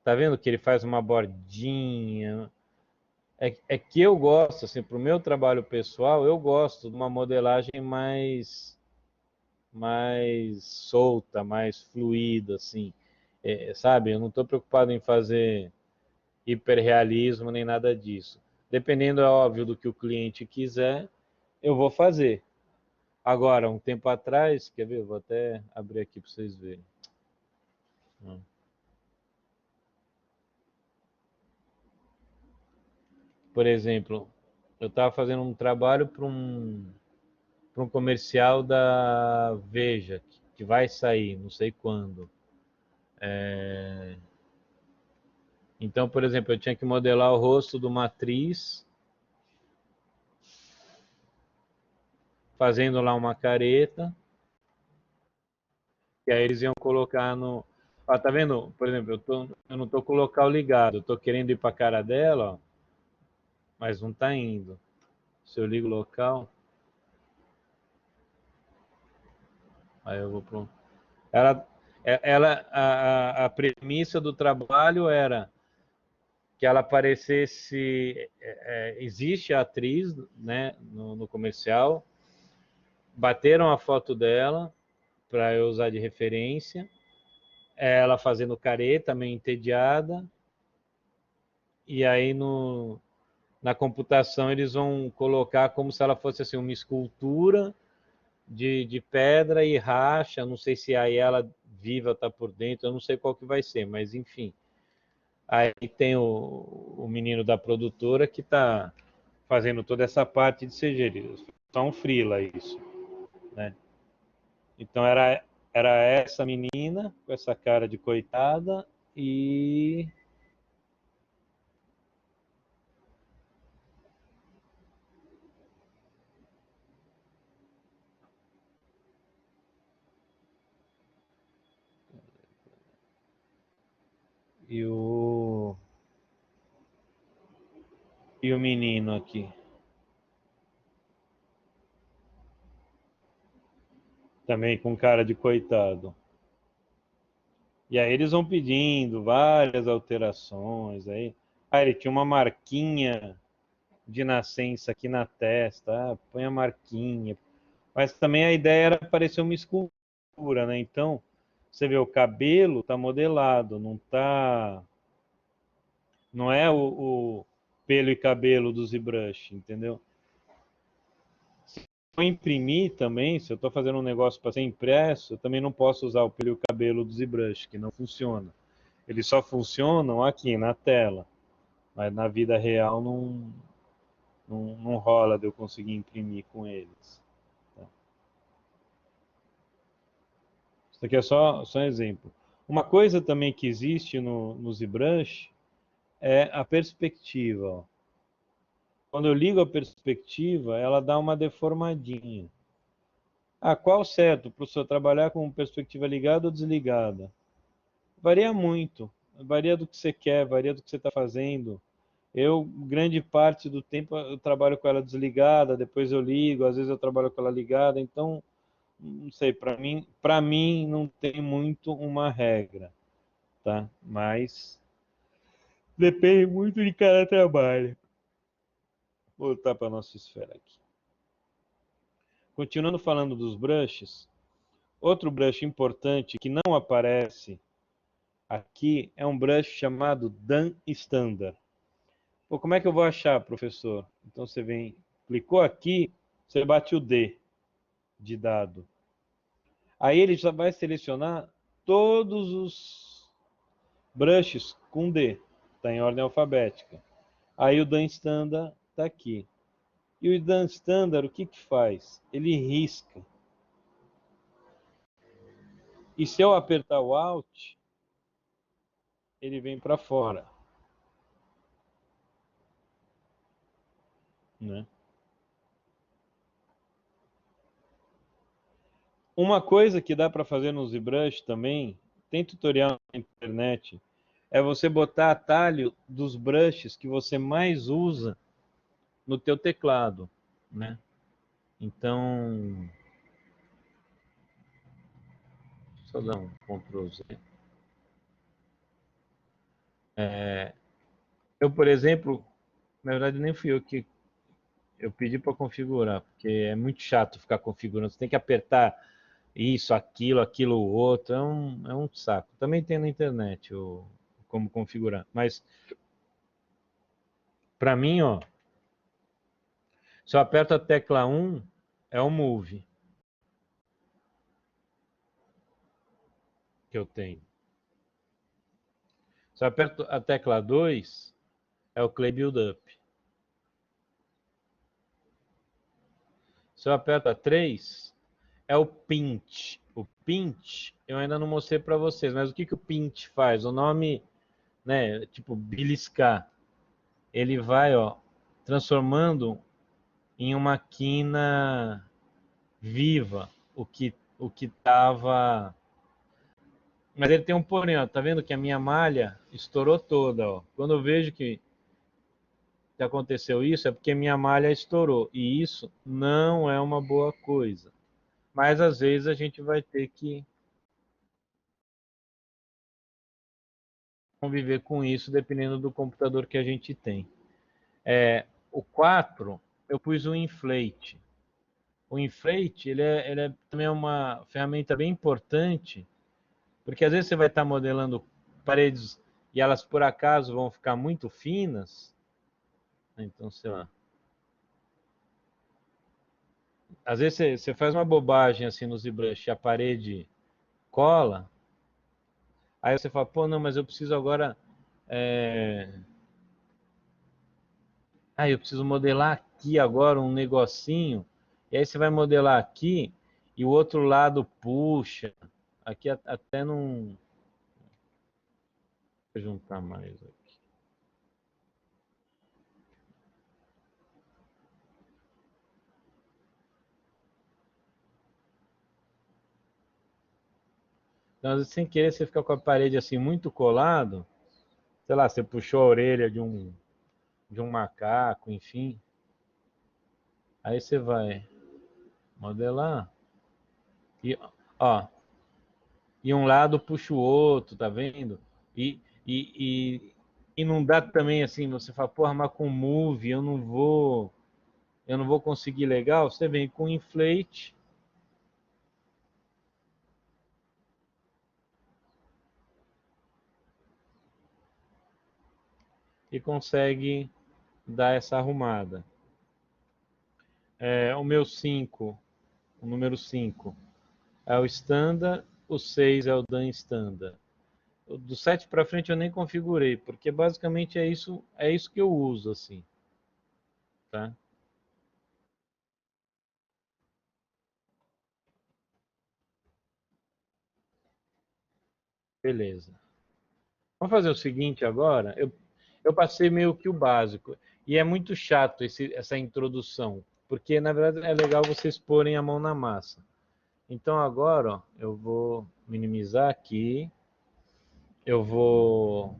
Tá vendo que ele faz uma bordinha? É que eu gosto, assim, para o meu trabalho pessoal, eu gosto de uma modelagem mais solta, mais fluida, assim. Sabe? Eu não estou preocupado em fazer hiperrealismo nem nada disso. Dependendo, é óbvio, do que o cliente quiser, eu vou fazer. Agora, um tempo atrás, quer ver? Vou até abrir aqui para vocês verem. Por exemplo, eu estava fazendo um trabalho para um comercial da Veja, que vai sair, não sei quando. Então, por exemplo, eu tinha que modelar o rosto de uma atriz, fazendo lá uma careta, e aí eles iam colocar no... Ah, tá vendo? Por exemplo, eu não estou com o local ligado, eu estou querendo ir para a cara dela, ó, mas não está indo. Se eu ligo o local, aí eu vou para... A premissa do trabalho era que ela aparecesse... existe a atriz, né, no comercial, bateram a foto dela para eu usar de referência, ela fazendo careta, meio entediada, e aí na computação eles vão colocar como se ela fosse assim, uma escultura de pedra e racha, não sei se aí ela viva está por dentro, eu não sei qual que vai ser, mas enfim. Aí tem o menino da produtora que está fazendo toda essa parte de CG, só um freela isso, né? Então era essa menina com essa cara de coitada e e o menino aqui. Também com cara de coitado. E aí eles vão pedindo várias alterações. Aí ele tinha uma marquinha de nascença aqui na testa. Ah, põe a marquinha. Mas também a ideia era parecer uma escultura, né? Então, você vê, o cabelo tá modelado, não é o pelo e cabelo do ZBrush, entendeu? Eu imprimir também, se eu estou fazendo um negócio para ser impresso, eu também não posso usar o pelo e o cabelo do ZBrush, que não funciona. Eles só funcionam aqui na tela, mas na vida real não rola de eu conseguir imprimir com eles. Isso aqui é só um exemplo. Uma coisa também que existe no ZBrush é a perspectiva. Ó. Quando eu ligo a perspectiva, ela dá uma deformadinha. Ah, qual certo para o senhor trabalhar com perspectiva ligada ou desligada? Varia muito. Varia do que você quer, varia do que você está fazendo. Eu, grande parte do tempo, eu trabalho com ela desligada, depois eu ligo, às vezes eu trabalho com ela ligada, então, não sei, para mim não tem muito uma regra, tá? Mas depende muito de cada trabalho. Vou voltar para a nossa esfera aqui. Continuando falando dos brushes, outro brush importante que não aparece aqui é um brush chamado Dan Standard. Pô, como é que eu vou achar, professor? Então você vem, clicou aqui, você bate o D de dado. Aí ele já vai selecionar todos os brushes com D, está em ordem alfabética. Aí o Dan Standard está aqui. E o Dan Standard, o que que faz? Ele risca. E se eu apertar o Alt, ele vem para fora. Né? Uma coisa que dá para fazer no ZBrush também, tem tutorial na internet, é você botar atalho dos brushes que você mais usa no teu teclado, né? Então, só dar um Ctrl Z. Eu, por exemplo, na verdade nem fui eu que eu pedi para configurar, porque é muito chato ficar configurando. Você tem que apertar isso, aquilo, outro. É um saco. Também tem na internet como configurar. Mas, para mim, ó, se eu aperto a tecla 1, é o Move que eu tenho. Se eu aperto a tecla 2, é o Clay Build Up. Se eu aperto a 3, é o Pinch. O Pinch eu ainda não mostrei para vocês, mas o que o Pinch faz? O nome, né, tipo beliscar, ele vai, ó, transformando em uma quina viva o que estava. Mas ele tem um porém, ó, tá vendo que a minha malha estourou toda, ó. Quando eu vejo que aconteceu isso, é porque minha malha estourou. E isso não é uma boa coisa. Mas às vezes a gente vai ter que conviver com isso, dependendo do computador que a gente tem. O 4, eu pus o inflate. O inflate, ele é também uma ferramenta bem importante, porque às vezes você vai estar modelando paredes e elas por acaso vão ficar muito finas. Então, sei lá. Às vezes você faz uma bobagem assim no ZBrush e a parede cola, aí você fala, pô, não, mas eu preciso agora. É... Ah, eu preciso modelar aqui agora um negocinho. E aí você vai modelar aqui e o outro lado puxa. Aqui até não. Vou juntar mais aqui. Então, às vezes, sem querer, você fica com a parede assim muito colado. Sei lá, você puxou a orelha de um macaco, enfim. Aí você vai modelar. E, ó, e um lado puxa o outro, tá vendo? E, e, e, e não dá também assim, você fala, porra, mas com move eu não vou conseguir legal. Você vem com inflate e consegue dar essa arrumada. O meu 5, o número 5 é o standard, o 6 é o Dan standard. Do 7 para frente eu nem configurei, porque basicamente é isso que eu uso assim, tá? Beleza. Vamos fazer o seguinte agora. Eu passei meio que o básico. E é muito chato essa introdução, porque na verdade é legal vocês porem a mão na massa. Então agora, ó, eu vou minimizar aqui. Eu vou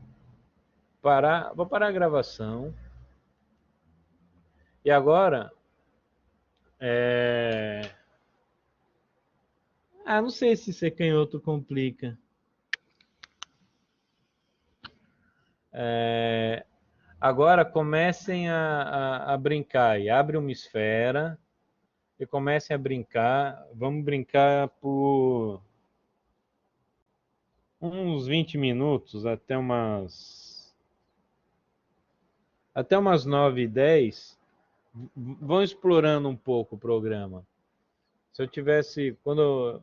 parar a gravação. E agora, não sei se ser canhoto complica. Agora comecem a brincar. E abre uma esfera e comecem a brincar. Vamos brincar por uns 20 minutos, até umas 9h10. Vão explorando um pouco o programa. Se eu tivesse, quando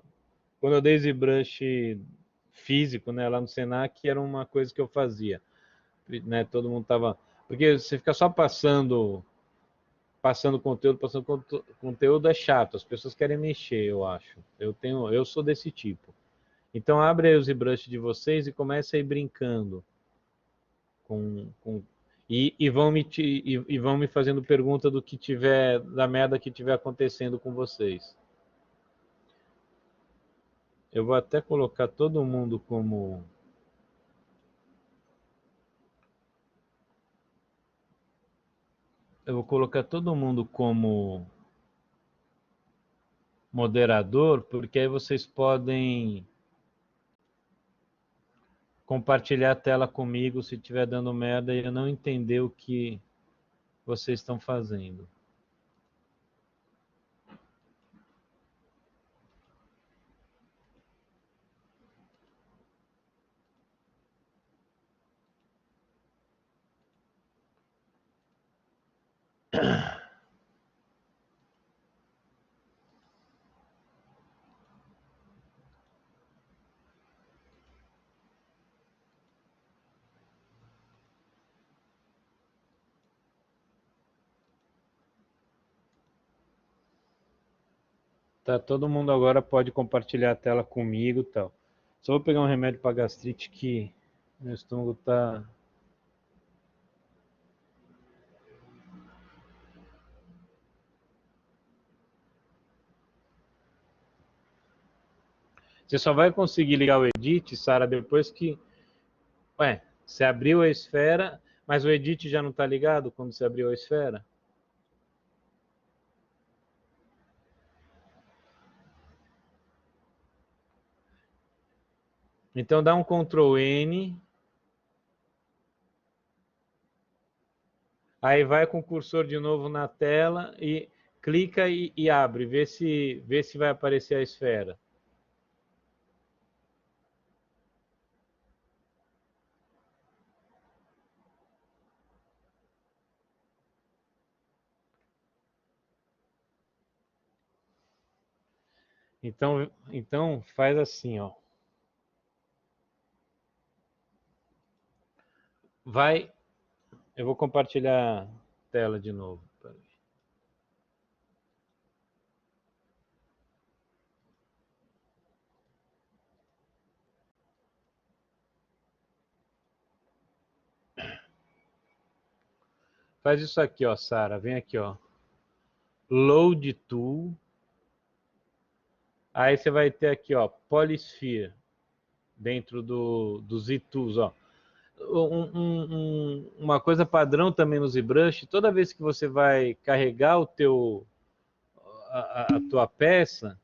eu dei ZBrush físico, né, lá no Senac, era uma coisa que eu fazia, né, todo mundo tava, porque você fica só passando conteúdo é chato, as pessoas querem mexer, eu acho. Eu sou desse tipo. Então abre aí o ZBrush de vocês e comece a ir brincando e vão me fazendo pergunta do que tiver, da merda que tiver acontecendo com vocês. Eu vou até colocar todo mundo como moderador, porque aí vocês podem compartilhar a tela comigo se estiver dando merda e eu não entender o que vocês estão fazendo. Tá, todo mundo agora pode compartilhar a tela comigo e tal. Só vou pegar um remédio para gastrite que meu estômago tá... Você só vai conseguir ligar o Edit, Sara, depois que... você abriu a esfera, mas o Edit já não está ligado quando você abriu a esfera? Então dá um Ctrl N. Aí vai com o cursor de novo na tela e clica e abre. Vê se vai aparecer a esfera. Então faz assim, ó. Eu vou compartilhar a tela de novo. Faz isso aqui, ó, Sara. Vem aqui, ó. Load Tool. Aí você vai ter aqui, ó, Polysphere. Dentro do Z-Tools, ó. Uma coisa padrão também no ZBrush, toda vez que você vai carregar a tua peça,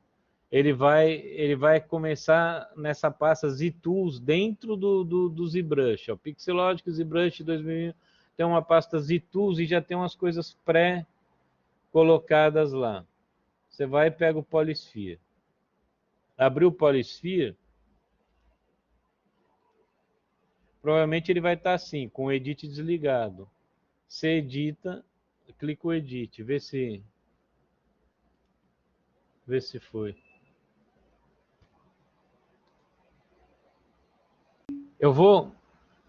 ele vai começar nessa pasta Z-Tools dentro do ZBrush. O Pixelogic ZBrush 2000 tem uma pasta Z-Tools e já tem umas coisas pré-colocadas lá. Você vai e pega o Polysphere. Abriu o Polysphere, provavelmente ele vai estar assim, com o Edit desligado. Você edita, clica o Edit, vê se foi. Eu vou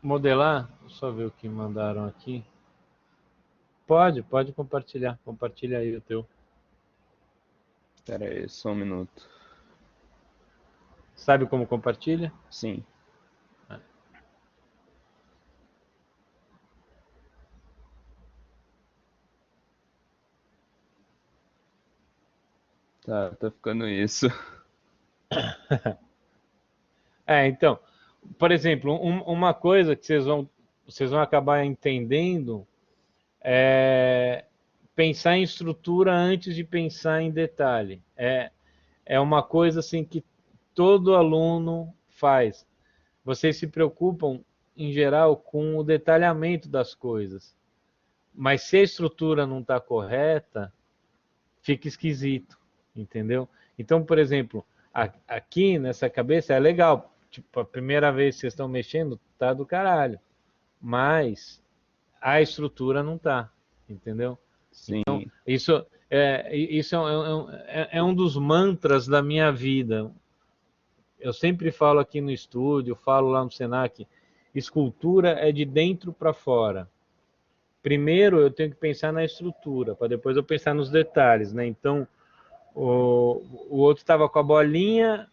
modelar, só ver o que mandaram aqui. Pode compartilhar. Compartilha aí o teu. Espera aí, só um minuto. Sabe como compartilha? Sim. Tá ficando isso. Então, por exemplo, uma coisa que vocês vão acabar entendendo é pensar em estrutura antes de pensar em detalhe. É uma coisa assim que todo aluno faz. Vocês se preocupam, em geral, com o detalhamento das coisas. Mas se a estrutura não está correta, fica esquisito, entendeu? Então, por exemplo, aqui nessa cabeça é legal. Tipo, a primeira vez que vocês estão mexendo, tá do caralho. Mas a estrutura não tá, entendeu? Sim. Isso é um dos mantras da minha vida. Eu sempre falo aqui no estúdio, falo lá no Senac, escultura é de dentro para fora. Primeiro eu tenho que pensar na estrutura, para depois eu pensar nos detalhes, né? Então, o outro estava com a bolinha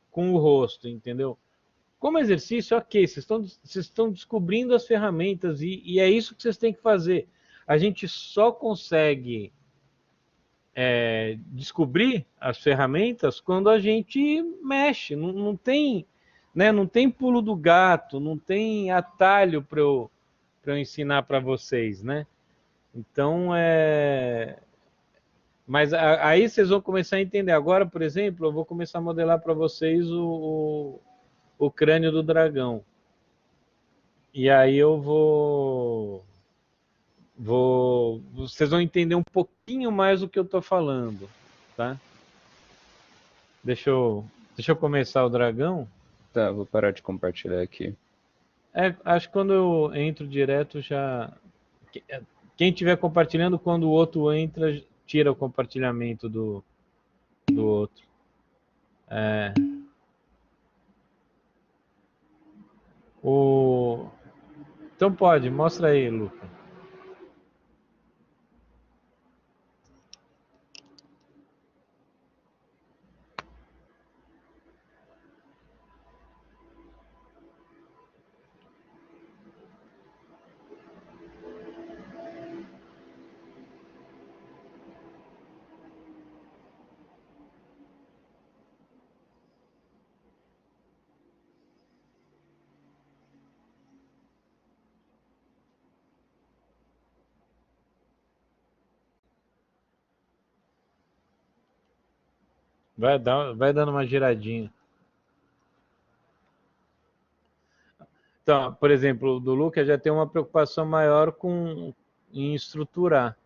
com o rosto, entendeu? Como exercício, ok, vocês estão descobrindo as ferramentas e é isso que vocês têm que fazer. A gente só consegue descobrir as ferramentas quando a gente mexe. Não tem, né, não tem pulo do gato, não tem atalho para eu ensinar para vocês, né? Então, mas aí vocês vão começar a entender. Agora, por exemplo, eu vou começar a modelar para vocês o crânio do dragão. E aí vocês vão entender um pouquinho mais do que eu estou falando, tá? Deixa eu começar o dragão. Tá, vou parar de compartilhar aqui. Acho que quando eu entro direto já... Quem estiver compartilhando, quando o outro entra, tira o compartilhamento do outro. Então pode, mostra aí, Luca. Vai dando uma giradinha. Então, por exemplo, o do Lucas já tem uma preocupação maior em estruturar.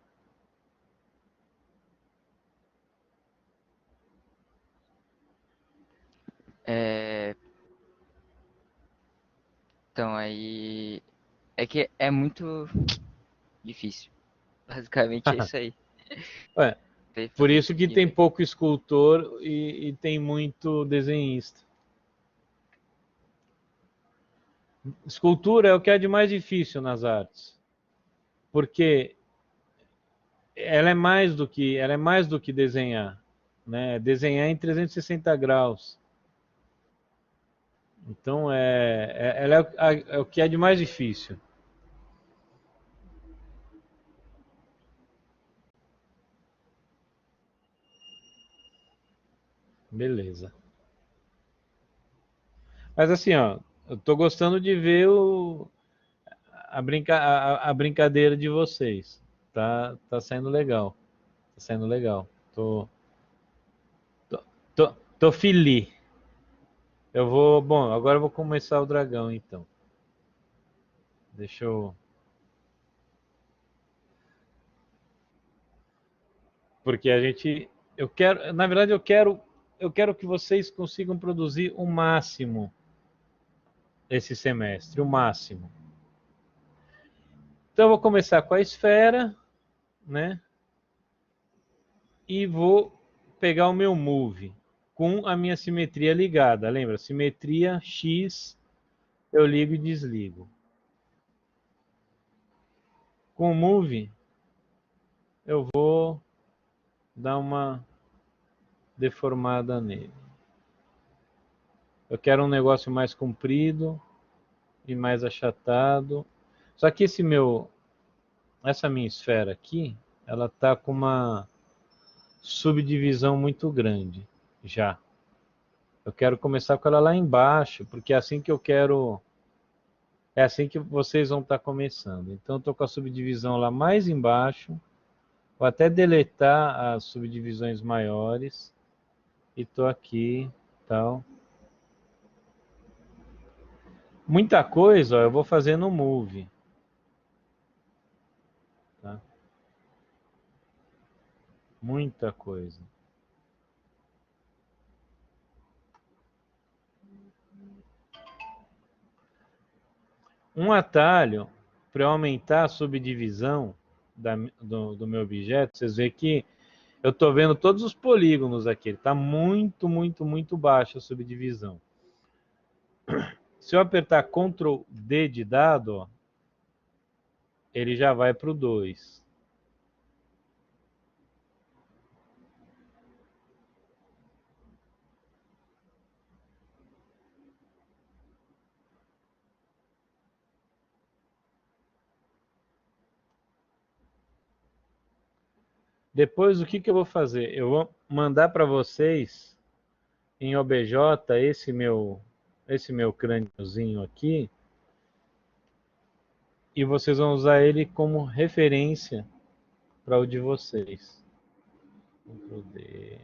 É, Então, aí. É que é muito difícil. Basicamente é isso aí. Ué, Pra por fazer isso isso que aqui, tem velho. pouco escultor e tem muito desenhista. Escultura é o que é de mais difícil nas artes. Porque ela é mais do que desenhar, né? Desenhar em 360 graus. Então ela é o que é de mais difícil. Beleza. Mas assim, ó, eu tô gostando de ver a brincadeira de vocês. Tá saindo legal. Tá saindo legal. Tô, tô feliz. Bom, agora eu vou começar o dragão então. Deixa eu... Porque na verdade eu quero que vocês consigam produzir o máximo esse semestre, o máximo. Então eu vou começar com a esfera, né? E vou pegar o meu move com a minha simetria ligada. Lembra? Simetria X, eu ligo e desligo. Com o move, eu vou dar uma deformada nele. Eu quero um negócio mais comprido e mais achatado. Só que essa minha esfera aqui, ela tá com subdivisão muito grande já. Eu quero começar com ela lá embaixo, porque é assim que eu quero... É assim que vocês vão estar começando. Então, eu estou com a subdivisão lá mais embaixo. Vou até deletar as subdivisões maiores. E estou aqui, tal. Muita coisa, ó, eu vou fazer no Move. Tá? Muita coisa. Um atalho para eu aumentar a subdivisão do meu objeto, vocês veem que eu estou vendo todos os polígonos aqui. Está muito, muito, muito baixa a subdivisão. Se eu apertar Ctrl D de dado, ó, ele já vai para o 2. Depois, o que eu vou fazer? Eu vou mandar para vocês em OBJ esse meu crâniozinho aqui, e vocês vão usar ele como referência para o de vocês. Ctrl D.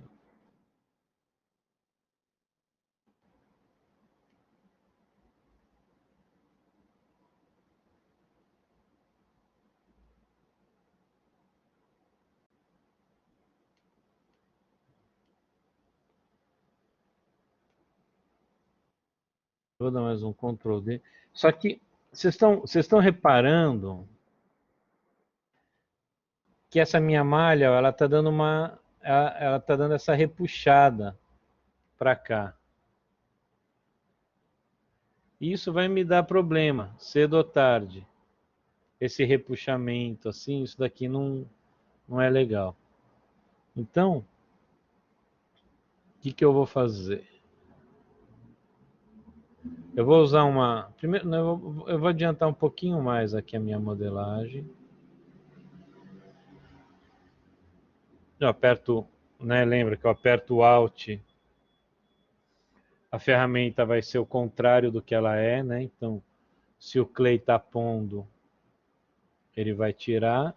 Vou dar mais um Ctrl D. Só que vocês estão reparando que essa minha malha, ó, ela está dando ela tá dando essa repuxada para cá. Isso vai me dar problema, cedo ou tarde. Esse repuxamento, assim, isso daqui não é legal. Então, o que eu vou fazer? Eu vou usar uma... Primeiro, eu vou adiantar um pouquinho mais aqui a minha modelagem. Eu aperto, né, lembra que eu aperto o Alt, a ferramenta vai ser o contrário do que ela é, né? Então, se o Clay está pondo, ele vai tirar.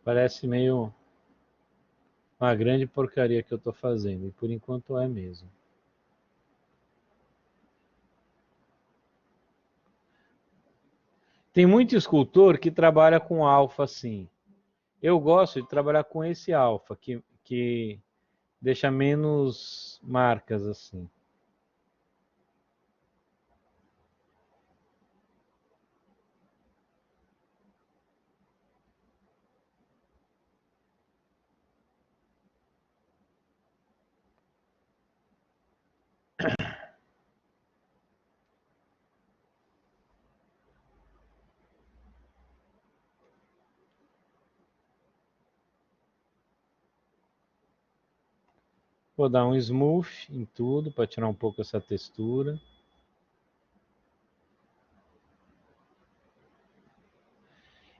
Parece meio uma grande porcaria que eu estou fazendo, e por enquanto é mesmo. Tem muito escultor que trabalha com alfa assim. Eu gosto de trabalhar com esse alfa, que deixa menos marcas assim. Vou dar um smooth em tudo para tirar um pouco essa textura.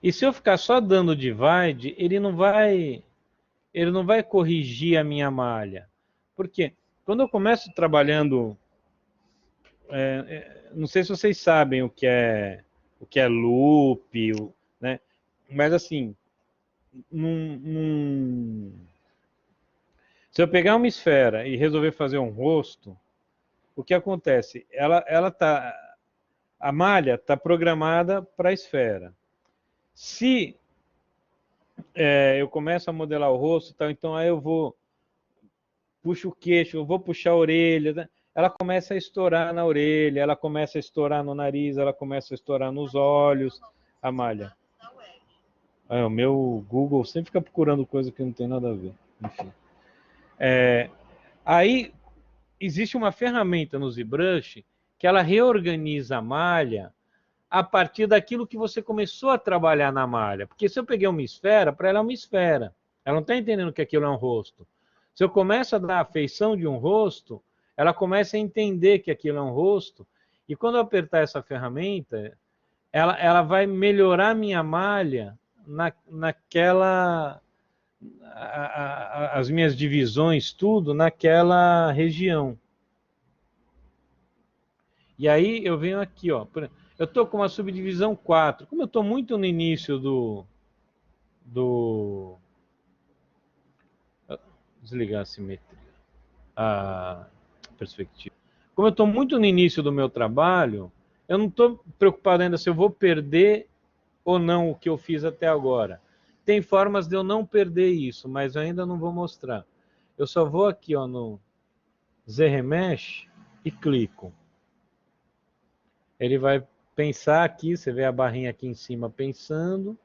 E se eu ficar só dando divide, ele não vai corrigir a minha malha. Porque quando eu começo trabalhando, não sei se vocês sabem o que é loop, né? Mas assim, se eu pegar uma esfera e resolver fazer um rosto, o que acontece? A malha está programada para a esfera. Se eu começo a modelar o rosto, então aí eu puxo o queixo, eu vou puxar a orelha, né? Ela começa a estourar na orelha, ela começa a estourar no nariz, ela começa a estourar nos olhos, a malha. O meu Google sempre fica procurando coisa que não tem nada a ver. Enfim. Aí existe uma ferramenta no ZBrush que que ela reorganiza a malha a partir daquilo que você começou a trabalhar na malha. Porque se eu peguei uma esfera, para ela é uma esfera. Ela não está entendendo que aquilo é um rosto. Se eu começo a dar a feição de um rosto, ela começa a entender que aquilo é um rosto. E quando eu apertar essa ferramenta, ela vai melhorar minha malha naquela... as minhas divisões, tudo naquela região. E aí eu venho aqui, ó. Eu estou com uma subdivisão 4. Como eu estou muito no início desligar a simetria, a perspectiva. Como eu estou muito no início do meu trabalho, eu não estou preocupado ainda se eu vou perder ou não o que eu fiz até agora. Tem formas de eu não perder isso, mas eu ainda não vou mostrar. Eu só vou aqui, ó, no Z-Remesh e clico. Ele vai pensar aqui, você vê a barrinha aqui em cima pensando.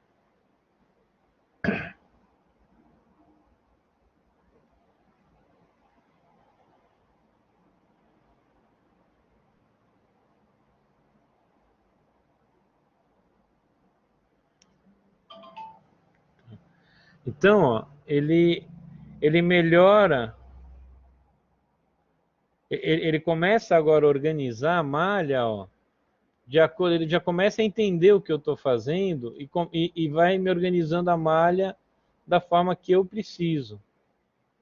Então, ó, ele melhora, ele começa agora a organizar a malha, ó, de acordo, ele já começa a entender o que eu estou fazendo e vai me organizando a malha da forma que eu preciso,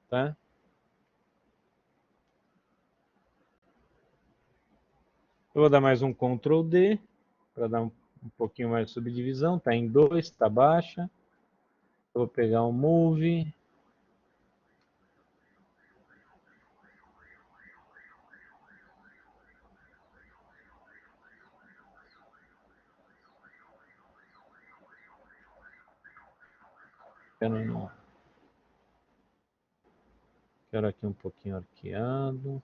tá? Eu vou dar mais um Ctrl D para dar um pouquinho mais de subdivisão. Está em 2, está baixa. Eu vou pegar um Move. Quero aqui um pouquinho arqueado.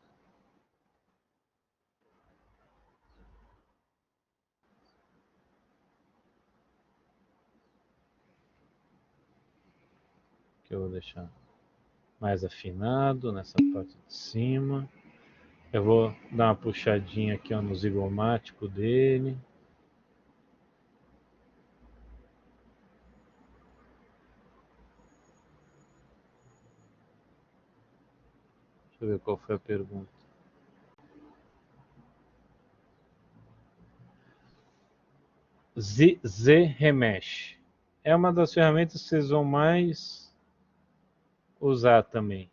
Que eu vou deixar mais afinado nessa parte de cima. Eu vou dar uma puxadinha aqui, ó, no zigomático dele. Deixa eu ver qual foi a pergunta. Z-Remesh. É uma das ferramentas que vocês vão mais usar também.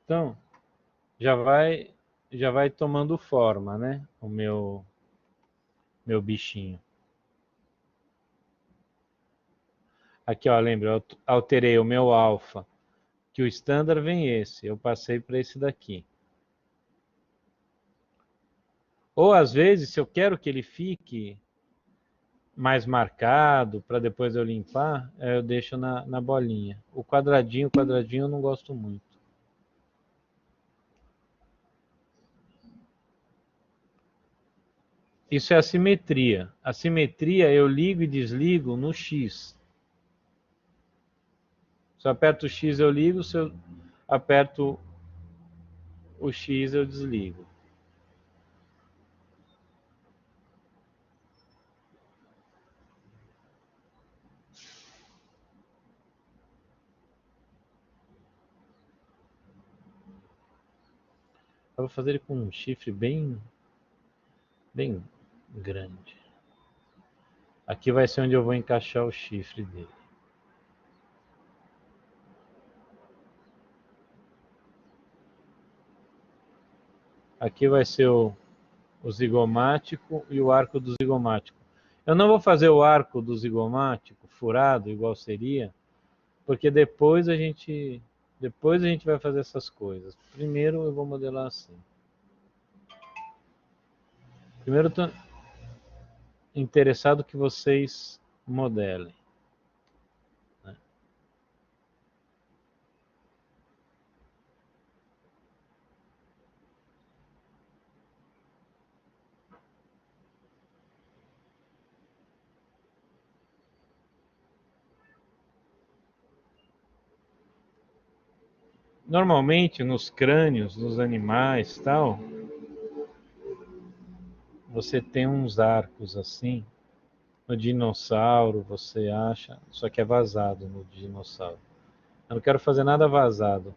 Então, já vai tomando forma, né? O meu bichinho. Aqui, ó, lembra, eu alterei o meu alfa, que o standard vem esse, eu passei para esse daqui. Ou às vezes, se eu quero que ele fique mais marcado, para depois eu limpar, eu deixo na bolinha. O quadradinho eu não gosto muito. Isso é a simetria. A simetria eu ligo e desligo no X. Se eu aperto o X eu ligo, se eu aperto o X eu desligo. Eu vou fazer ele com um chifre bem grande. Aqui vai ser onde eu vou encaixar o chifre dele. Aqui vai ser o zigomático e o arco do zigomático. Eu não vou fazer o arco do zigomático furado, igual seria, porque depois a gente vai fazer essas coisas. Primeiro eu vou modelar assim. Primeiro interessado que vocês modelem. Normalmente nos crânios dos animais, tal, você tem uns arcos assim. No dinossauro você acha, só que é vazado no dinossauro. Eu não quero fazer nada vazado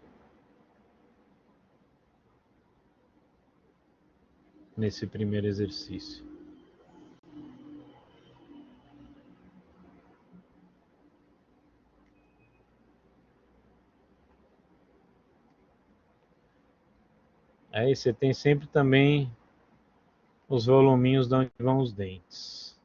nesse primeiro exercício. Aí você tem sempre também os voluminhos de onde vão os dentes.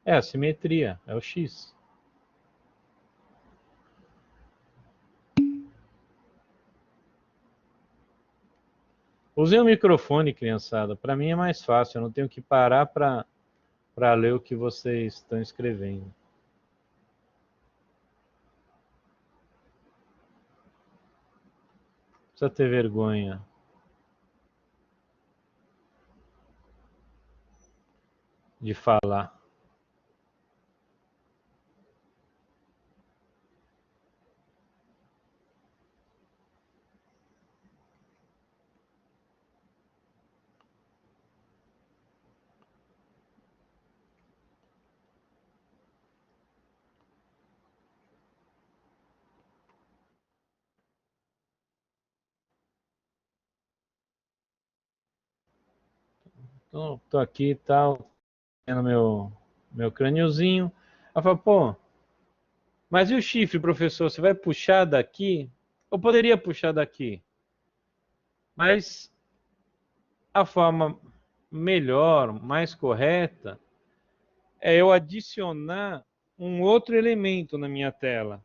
É a simetria, é o X. Usei o microfone, criançada. Para mim é mais fácil, eu não tenho que parar para ler o que vocês estão escrevendo. Não precisa ter vergonha. De falar. Então, tô aqui e tal, tendo meu crâniozinho. Ela fala, pô, mas e o chifre, professor? Você vai puxar daqui? Eu poderia puxar daqui. Mas a forma melhor, mais correta, é eu adicionar um outro elemento na minha tela.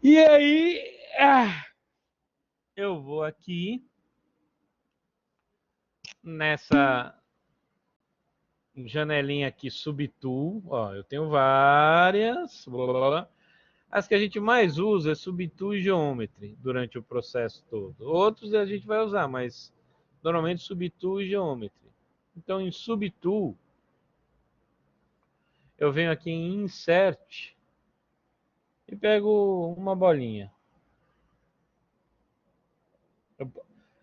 E aí, eu vou aqui nessa janelinha aqui, Subtool. Ó, eu tenho várias. Blá, blá, blá. As que a gente mais usa é Subtool e Geometry durante o processo todo. Outros a gente vai usar, mas normalmente Subtool e Geometry. Então, em Subtool, eu venho aqui em Insert e pego uma bolinha.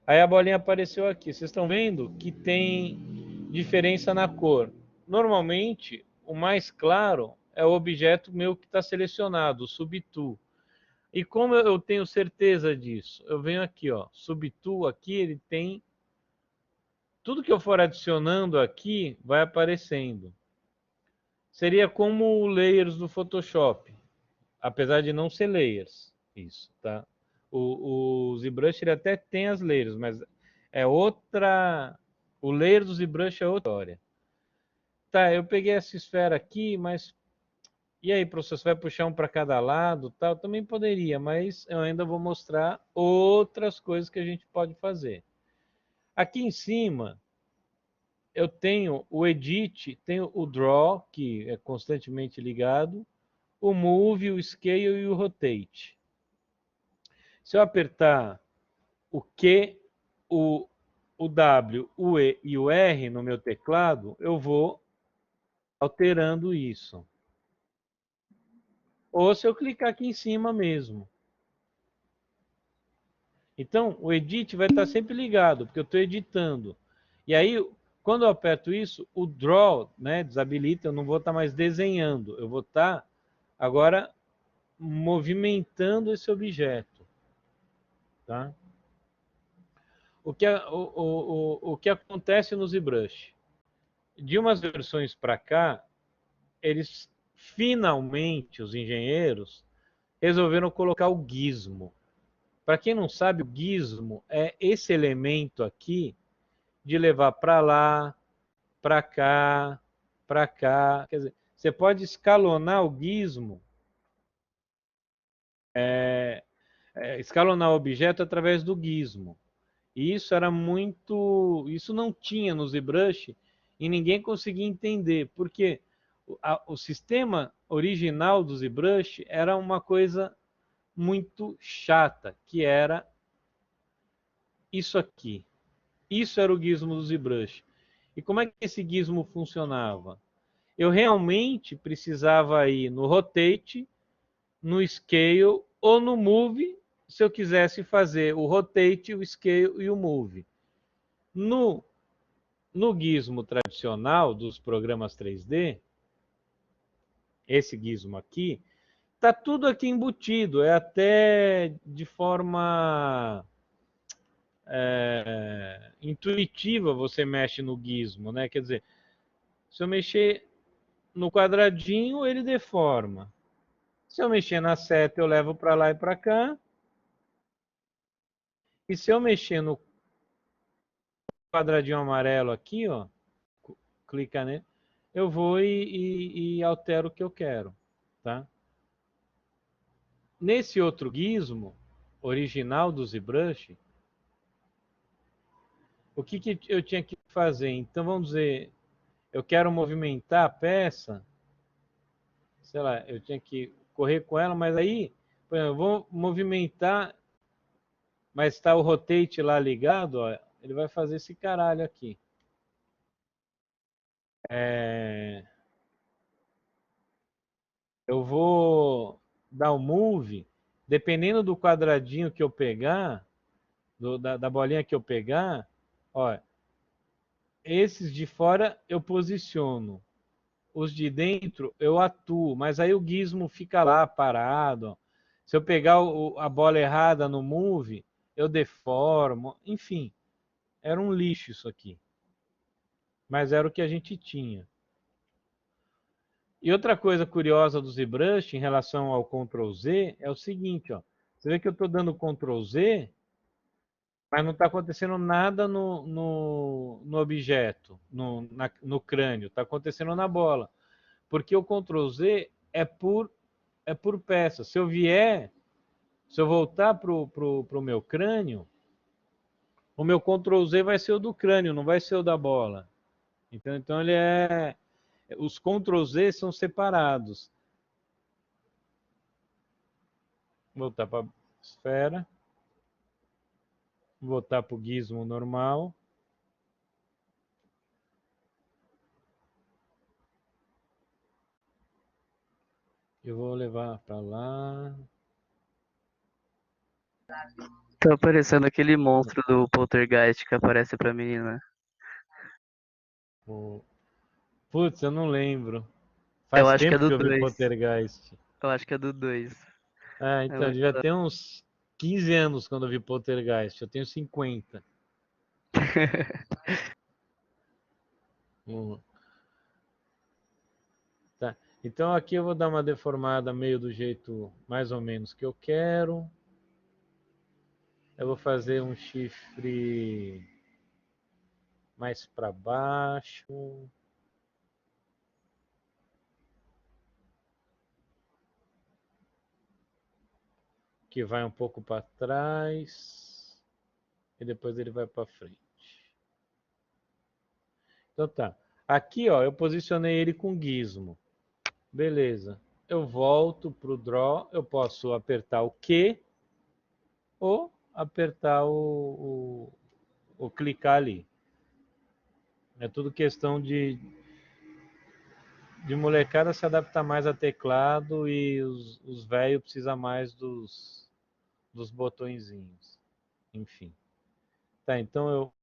Aí a bolinha apareceu aqui. Vocês estão vendo que tem diferença na cor. Normalmente, o mais claro é o objeto meu que está selecionado, o Subtool. E como eu tenho certeza disso? Eu venho aqui, ó, Subtool, aqui ele tem... Tudo que eu for adicionando aqui vai aparecendo. Seria como o Layers do Photoshop, apesar de não ser Layers, isso, tá? O ZBrush ele até tem as layers, mas é outra... O layer do ZBrush é outra história. Tá, eu peguei essa esfera aqui, mas... E aí, professor, você vai puxar um para cada lado, tal? Também poderia, mas eu ainda vou mostrar outras coisas que a gente pode fazer. Aqui em cima, eu tenho o Edit, tenho o Draw, que é constantemente ligado, o Move, o Scale e o Rotate. Se eu apertar o Q, o W, o E e o R no meu teclado, eu vou alterando isso. Ou se eu clicar aqui em cima mesmo. Então, o Edit vai estar sempre ligado, porque eu estou editando. E aí, quando eu aperto isso, o Draw, né, desabilita, eu não vou estar mais desenhando. Eu vou estar agora movimentando esse objeto. Tá? O que acontece no ZBrush? De umas versões para cá, eles finalmente, os engenheiros, resolveram colocar o gizmo. Para quem não sabe, o gizmo é esse elemento aqui de levar para lá, para cá, para cá. Quer dizer, você pode escalonar o gizmo, escalonar o objeto através do gizmo. E isso era muito... Isso não tinha no ZBrush e ninguém conseguia entender, porque o sistema original do ZBrush era uma coisa muito chata, que era isso aqui. Isso era o gizmo do ZBrush. E como é que esse gizmo funcionava? Eu realmente precisava ir no Rotate, no Scale ou no Move, se eu quisesse fazer o Rotate, o Scale e o Move. No gizmo tradicional dos programas 3D, esse gizmo aqui, está tudo aqui embutido, é até de forma intuitiva você mexe no gizmo, né? Quer dizer, se eu mexer no quadradinho, ele deforma. Se eu mexer na seta, eu levo para lá e para cá. E se eu mexer no quadradinho amarelo aqui, ó, clica nele, eu vou e altero o que eu quero, tá? Nesse outro gizmo, original do ZBrush, o que eu tinha que fazer? Então, vamos dizer, eu quero movimentar a peça, sei lá, eu tinha que correr com ela, mas aí, por exemplo, eu vou movimentar, mas está o rotate lá ligado, ó, ele vai fazer esse caralho aqui. Eu vou dar o move, dependendo do quadradinho que eu pegar, da bolinha que eu pegar, ó, esses de fora eu posiciono, os de dentro eu atuo, mas aí o gizmo fica lá parado. Ó. Se eu pegar a bola errada no move, eu deformo, enfim, era um lixo isso aqui. Mas era o que a gente tinha. E outra coisa curiosa do ZBrush em relação ao Ctrl Z é o seguinte, ó. Você vê que eu estou dando Ctrl Z, mas não está acontecendo nada no objeto, no crânio. Está acontecendo na bola. Porque o Ctrl Z é por peça. Se eu voltar para o meu crânio, o meu Ctrl Z vai ser o do crânio, não vai ser o da bola. Então ele é... Os Ctrl Z são separados. Voltar para a esfera. Voltar para o gizmo normal. Eu vou levar para lá. Tá aparecendo aquele monstro do Poltergeist que aparece pra menina. Putz, eu não lembro. Eu Faz acho que é tempo do que eu vi 2. Poltergeist. Eu acho que é do 2. Ah, É então, muito devia da- ter uns 15 anos quando eu vi Poltergeist. Eu tenho 50. Hum, tá. Então aqui eu vou dar uma deformada meio do jeito mais ou menos que eu quero. Eu vou fazer um chifre mais para baixo. Que vai um pouco para trás. E depois ele vai para frente. Então tá. Aqui, ó, eu posicionei ele com gizmo. Beleza. Eu volto para o Draw. Eu posso apertar o Q ou apertar o clicar ali. É tudo questão de molecada se adaptar mais a teclado e os velhos precisam mais dos botõezinhos. Enfim. Tá, então eu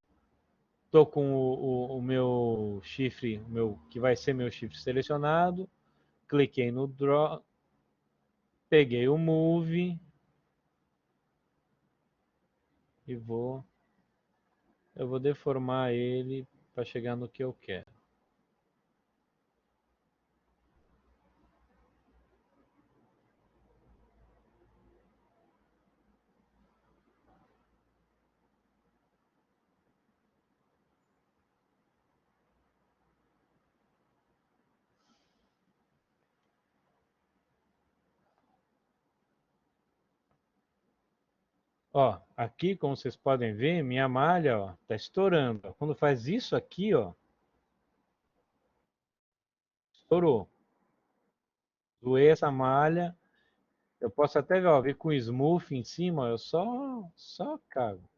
tô com o meu chifre, que vai ser meu chifre selecionado. Cliquei no Draw. Peguei o Move. E eu vou deformar ele para chegar no que eu quero. Ó, aqui, como vocês podem ver, minha malha, ó, tá estourando. Ó. Quando faz isso aqui, ó, estourou. Doei essa malha. Eu posso até ver, ó, ver com smooth em cima, eu só cago.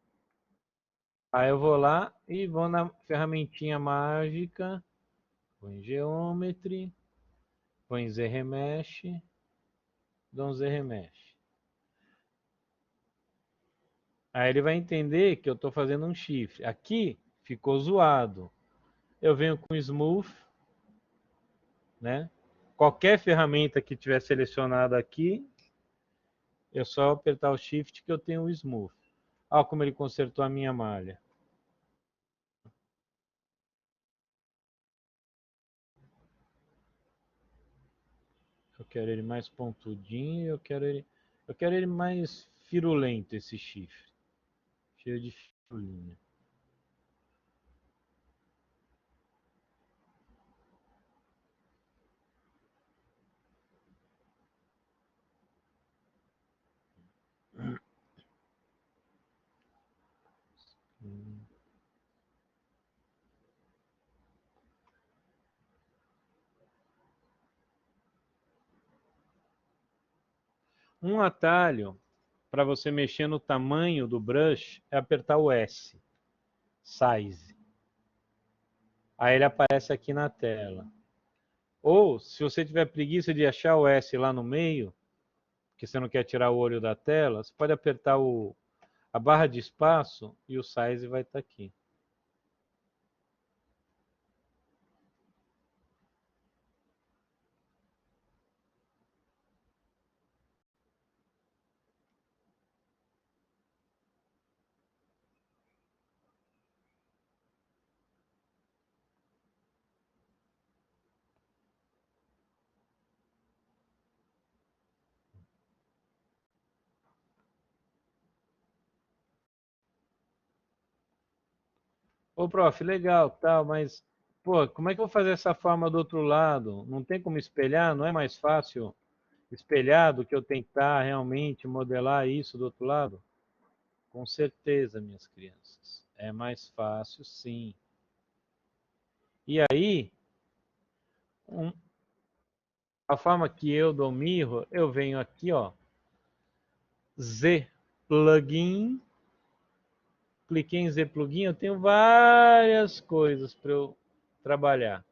Aí eu vou lá e vou na ferramentinha mágica, vou em Geometry, vou em Z-Remesh, dou um Z-Remesh. Aí ele vai entender que eu estou fazendo um chifre. Aqui ficou zoado. Eu venho com Smooth, né? Qualquer ferramenta que tiver selecionada aqui, é só apertar o Shift que eu tenho o Smooth. Olha como ele consertou a minha malha. Eu quero ele mais pontudinho, eu quero ele mais firulento, esse chifre. Cheio de firulinha. Um atalho para você mexer no tamanho do brush é apertar o S, Size. Aí ele aparece aqui na tela. Ou, se você tiver preguiça de achar o S lá no meio, que você não quer tirar o olho da tela, você pode apertar a barra de espaço e o Size vai estar aqui. Ô, prof, legal, tal, mas, pô, como é que eu vou fazer essa forma do outro lado? Não tem como espelhar? Não é mais fácil espelhar do que eu tentar realmente modelar isso do outro lado? Com certeza, minhas crianças. É mais fácil, sim. E aí, um- a forma que eu dou mirror, eu venho aqui, ó, Z plugin, cliquei em Z plugin, eu tenho várias coisas para eu trabalhar.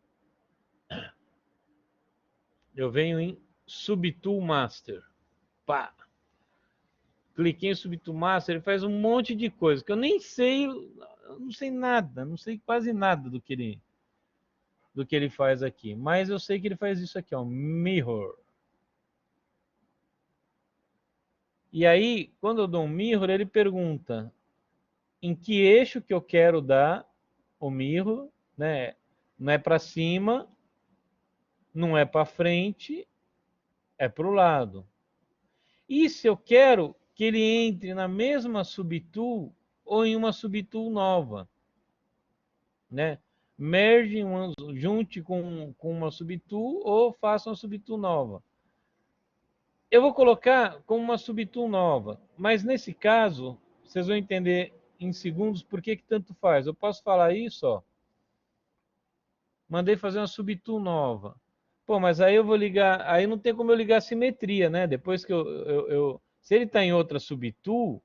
Eu venho em Subtool Master. Pá. Cliquei em Subtool Master, ele faz um monte de coisa que eu nem sei, eu não sei nada, não sei quase nada do que ele faz aqui. Mas eu sei que ele faz isso aqui, ó, Mirror. E aí, quando eu dou um Mirror, ele pergunta em que eixo que eu quero dar o Mirror, né? Não é para cima, não é para frente, é para o lado. E se eu quero que ele entre na mesma subtool ou em uma subtool nova, né? Merge, junte com uma subtool ou faça uma subtool nova. Eu vou colocar como uma subtool nova, mas nesse caso, vocês vão entender em segundos por que tanto faz. Eu posso falar isso, ó. Mandei fazer uma subtool nova. Pô, mas aí eu vou ligar, aí não tem como eu ligar a simetria, né? Depois que se ele está em outra subtool,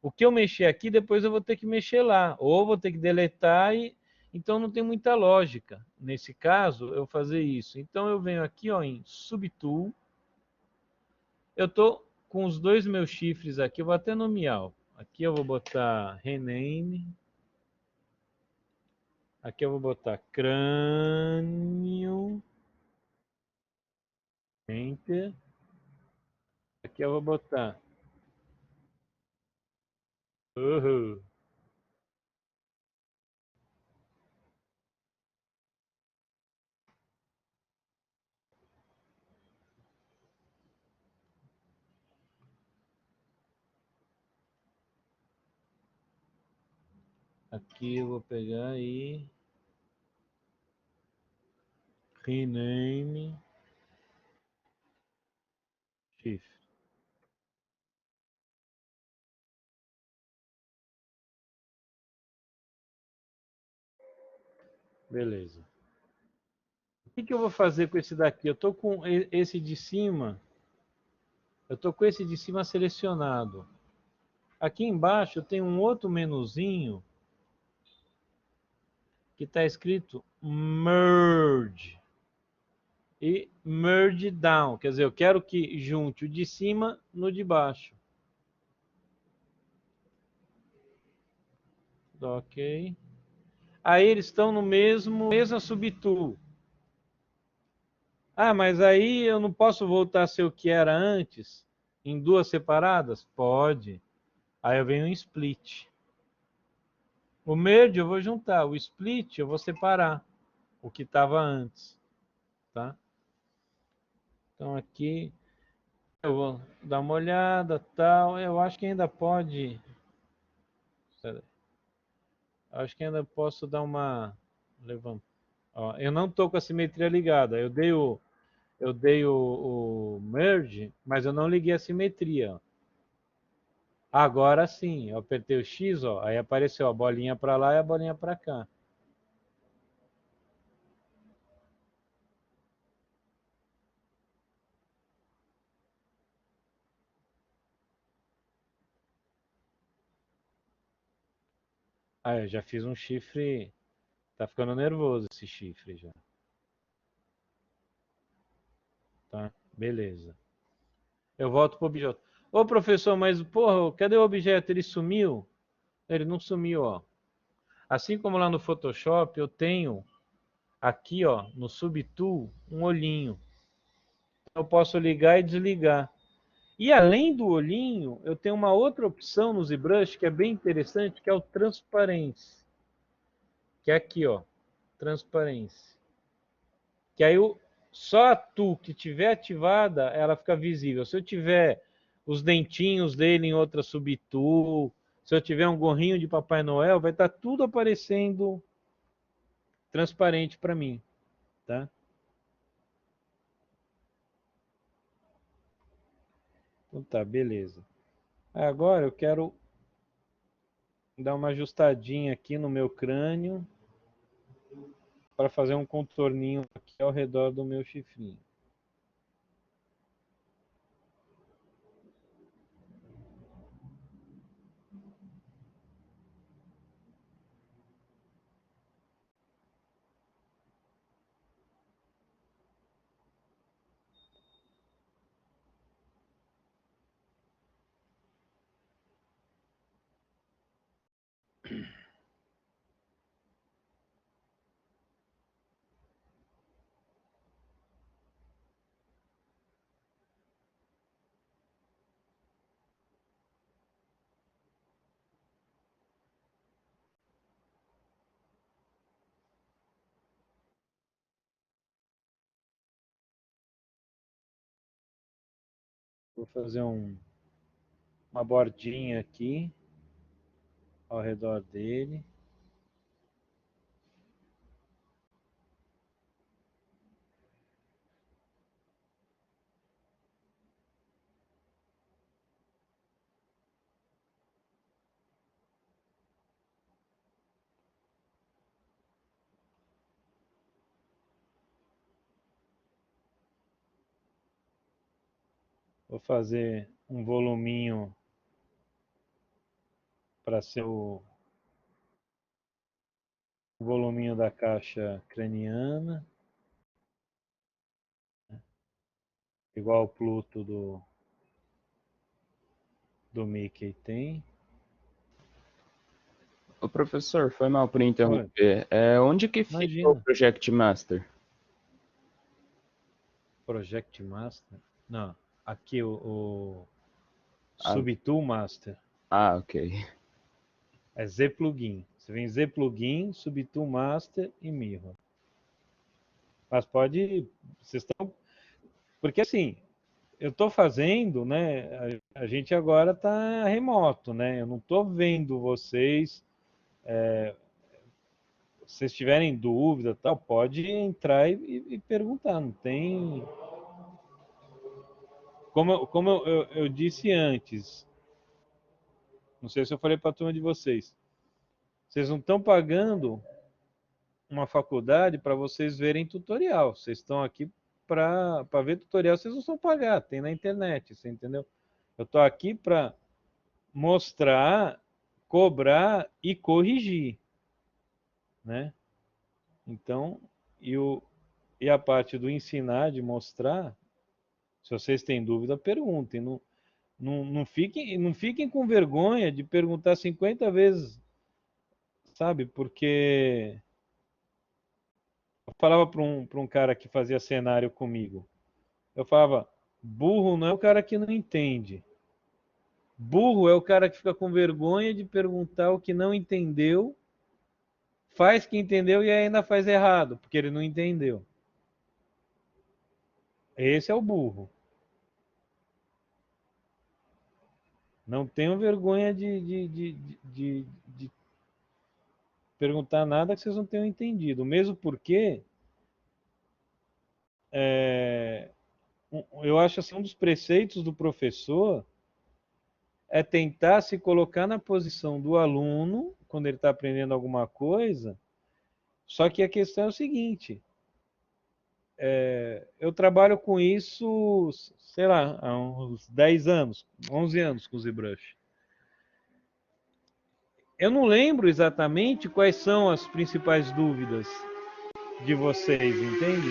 o que eu mexer aqui, depois eu vou ter que mexer lá. Ou vou ter que deletar e... Então não tem muita lógica, nesse caso, eu fazer isso. Então eu venho aqui, ó, em Subtool. Eu tô com os dois meus chifres aqui, eu vou até nomear. Aqui eu vou botar Rename. Aqui eu vou botar Crânio. Enter. Aqui eu vou botar... Uhul. Aqui eu vou pegar e rename shift. Beleza. O que eu vou fazer com esse daqui? Eu estou com esse de cima. Eu estou com esse de cima selecionado. Aqui embaixo eu tenho um outro menuzinho que está escrito Merge e Merge Down. Quer dizer, eu quero que junte o de cima no de baixo. Ok. Aí eles estão no mesma subtool. Ah, mas aí eu não posso voltar a ser o que era antes? Em duas separadas? Pode. Aí eu venho em split. O merge eu vou juntar, o split eu vou separar o que estava antes, tá? Então aqui eu vou dar uma olhada, tal. Eu acho que ainda pode. Acho que ainda posso dar uma levanta. Ó, eu não estou com a simetria ligada. Eu dei o merge, mas eu não liguei a simetria. Ó. Agora sim, eu apertei o X, ó, aí apareceu a bolinha para lá e a bolinha para cá. Ah, eu já fiz um chifre. Tá ficando nervoso esse chifre já. Tá? Beleza. Eu volto pro objeto. Ô professor, mas porra, cadê o objeto? Ele sumiu? Ele não sumiu, ó. Assim como lá no Photoshop, eu tenho aqui, ó, no Subtool, um olhinho. Eu posso ligar e desligar. E além do olhinho, eu tenho uma outra opção no ZBrush que é bem interessante, que é o Transparency. Que é aqui, ó, Transparency. Que aí só a tool que tiver ativada, ela fica visível. Se eu tiver os dentinhos dele em outra subtool, se eu tiver um gorrinho de Papai Noel, vai estar tudo aparecendo transparente para mim, tá? Então tá, beleza. Agora eu quero dar uma ajustadinha aqui no meu crânio para fazer um contorninho aqui ao redor do meu chifrinho. Vou fazer uma bordinha aqui ao redor dele. Vou fazer um voluminho para ser o voluminho da caixa craniana, igual o Pluto do Mickey tem. Ô, professor, foi mal por Olha, interromper. Onde que fica o imagina, Project Master? Project Master. Não, aqui o Ah, Subtool Master. ok. É Z Plugin. Você vem Z Plugin, Subtool Master e Mirror. Mas pode. Vocês estão. Porque assim, eu estou fazendo, né? A gente agora está remoto, né? Eu não estou vendo vocês. Se vocês tiverem dúvida, tal, pode entrar e perguntar. Não tem. Como eu disse antes, não sei se eu falei para a turma de vocês. Vocês não estão pagando uma faculdade para vocês verem tutorial. Vocês estão aqui para ver tutorial, vocês não vão pagar, tem na internet, você entendeu? Eu estou aqui para mostrar, cobrar e corrigir, né? Então, e a parte do ensinar, de mostrar, se vocês têm dúvida, perguntem. Não fiquem com vergonha de perguntar 50 vezes, sabe? Porque eu falava para um cara que fazia cenário comigo, eu falava, burro não é o cara que não entende. Burro é o cara que fica com vergonha de perguntar o que não entendeu, faz que entendeu e ainda faz errado, porque ele não entendeu. Esse é o burro. Não tenham vergonha de perguntar nada que vocês não tenham entendido. Mesmo porque eu acho assim, um dos preceitos do professor é tentar se colocar na posição do aluno quando ele está aprendendo alguma coisa. Só que a questão é o seguinte: eu trabalho com isso, sei lá, há uns 10 anos, 11 anos com o ZBrush. Eu não lembro exatamente quais são as principais dúvidas de vocês, entende?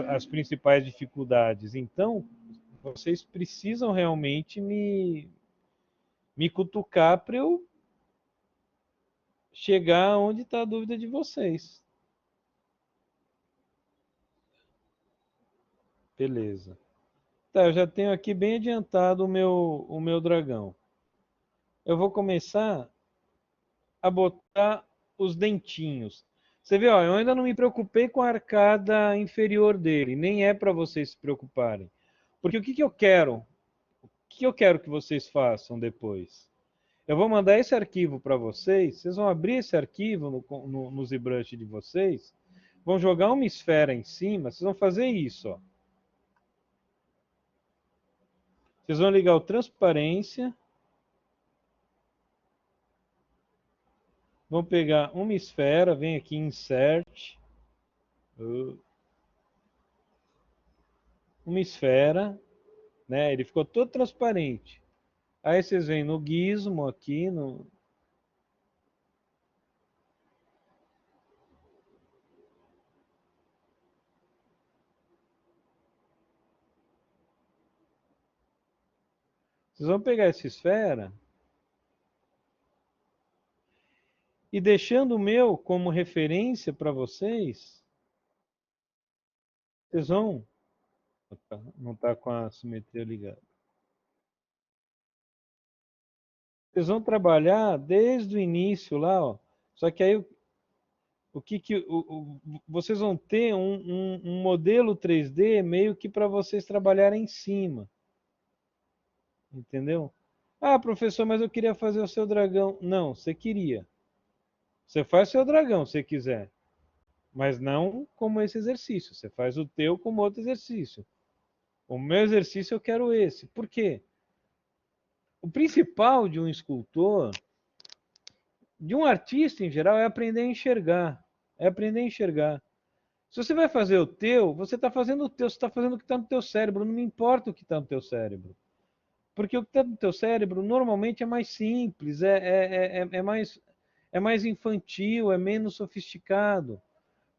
As principais dificuldades. Então, vocês precisam realmente me cutucar para eu chegar onde está a dúvida de vocês. Beleza. Tá, eu já tenho aqui bem adiantado o meu dragão. Eu vou começar a botar os dentinhos. Você vê, ó, eu ainda não me preocupei com a arcada inferior dele, nem é para vocês se preocuparem. Porque o que que eu quero? O que eu quero que vocês façam depois? Eu vou mandar esse arquivo para vocês vão abrir esse arquivo no ZBrush de vocês, vão jogar uma esfera em cima, vocês vão fazer isso, ó. Vocês vão ligar o transparência, vão pegar uma esfera, vem aqui em Insert, uma esfera, né? Ele ficou todo transparente. Aí vocês vêm no gizmo aqui, vocês vão pegar essa esfera e deixando o meu como referência para vocês vão... Não está com a simetria ligada. Vocês vão trabalhar desde o início lá, ó. Só que aí vocês vão ter um modelo 3D meio que para vocês trabalharem em cima. Entendeu? Ah, professor, mas eu queria fazer o seu dragão. Não, você queria. Você faz o seu dragão se quiser. Mas não como esse exercício. Você faz o teu como outro exercício. O meu exercício eu quero esse. Por quê? O principal de um escultor, de um artista em geral, é aprender a enxergar. É aprender a enxergar. Se você vai fazer o teu, você está fazendo o teu, você está fazendo o que está no teu cérebro. Não me importa o que está no teu cérebro. Porque o que está no teu cérebro normalmente é mais simples, é mais infantil, é menos sofisticado.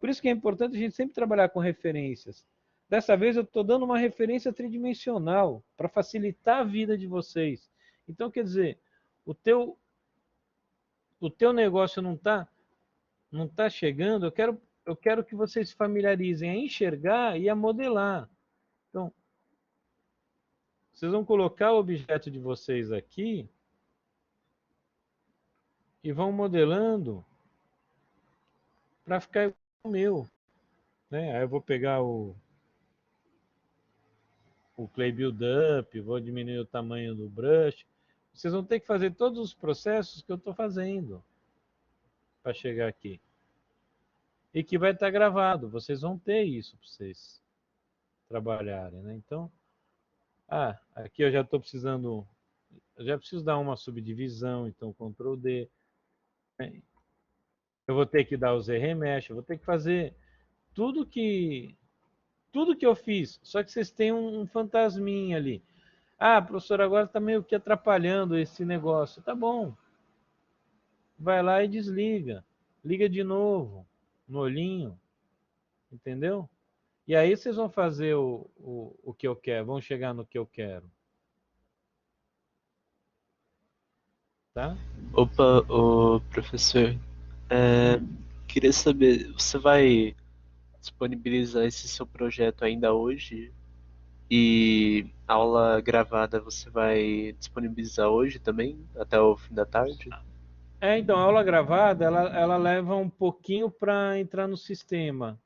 Por isso que é importante a gente sempre trabalhar com referências. Dessa vez eu estou dando uma referência tridimensional para facilitar a vida de vocês. Então, quer dizer, o teu negócio não tá chegando, eu quero que vocês se familiarizem a enxergar e a modelar. Então, vocês vão colocar o objeto de vocês aqui e vão modelando para ficar igual ao meu. Né? Aí eu vou pegar o Clay Build Up, vou diminuir o tamanho do brush. Vocês vão ter que fazer todos os processos que eu estou fazendo para chegar aqui. E que vai estar gravado. Vocês vão ter isso para vocês trabalharem. Né? Então, aqui eu já estou precisando... Eu já preciso dar uma subdivisão, então Ctrl D. eu vou ter que dar o Z-remesh, eu vou ter que fazer tudo que tudo que eu fiz, só que vocês têm um fantasminha ali. Ah, professor, agora está meio que atrapalhando esse negócio. Tá bom, vai lá e desliga. Liga de novo, no olhinho, entendeu? E aí vocês vão fazer o que eu quero, vão chegar no que eu quero. Tá? Opa, ô professor, é, queria saber, você vai disponibilizar esse seu projeto ainda hoje? E a aula gravada você vai disponibilizar hoje também, até o fim da tarde? Então, a aula gravada, ela leva um pouquinho para entrar no sistema.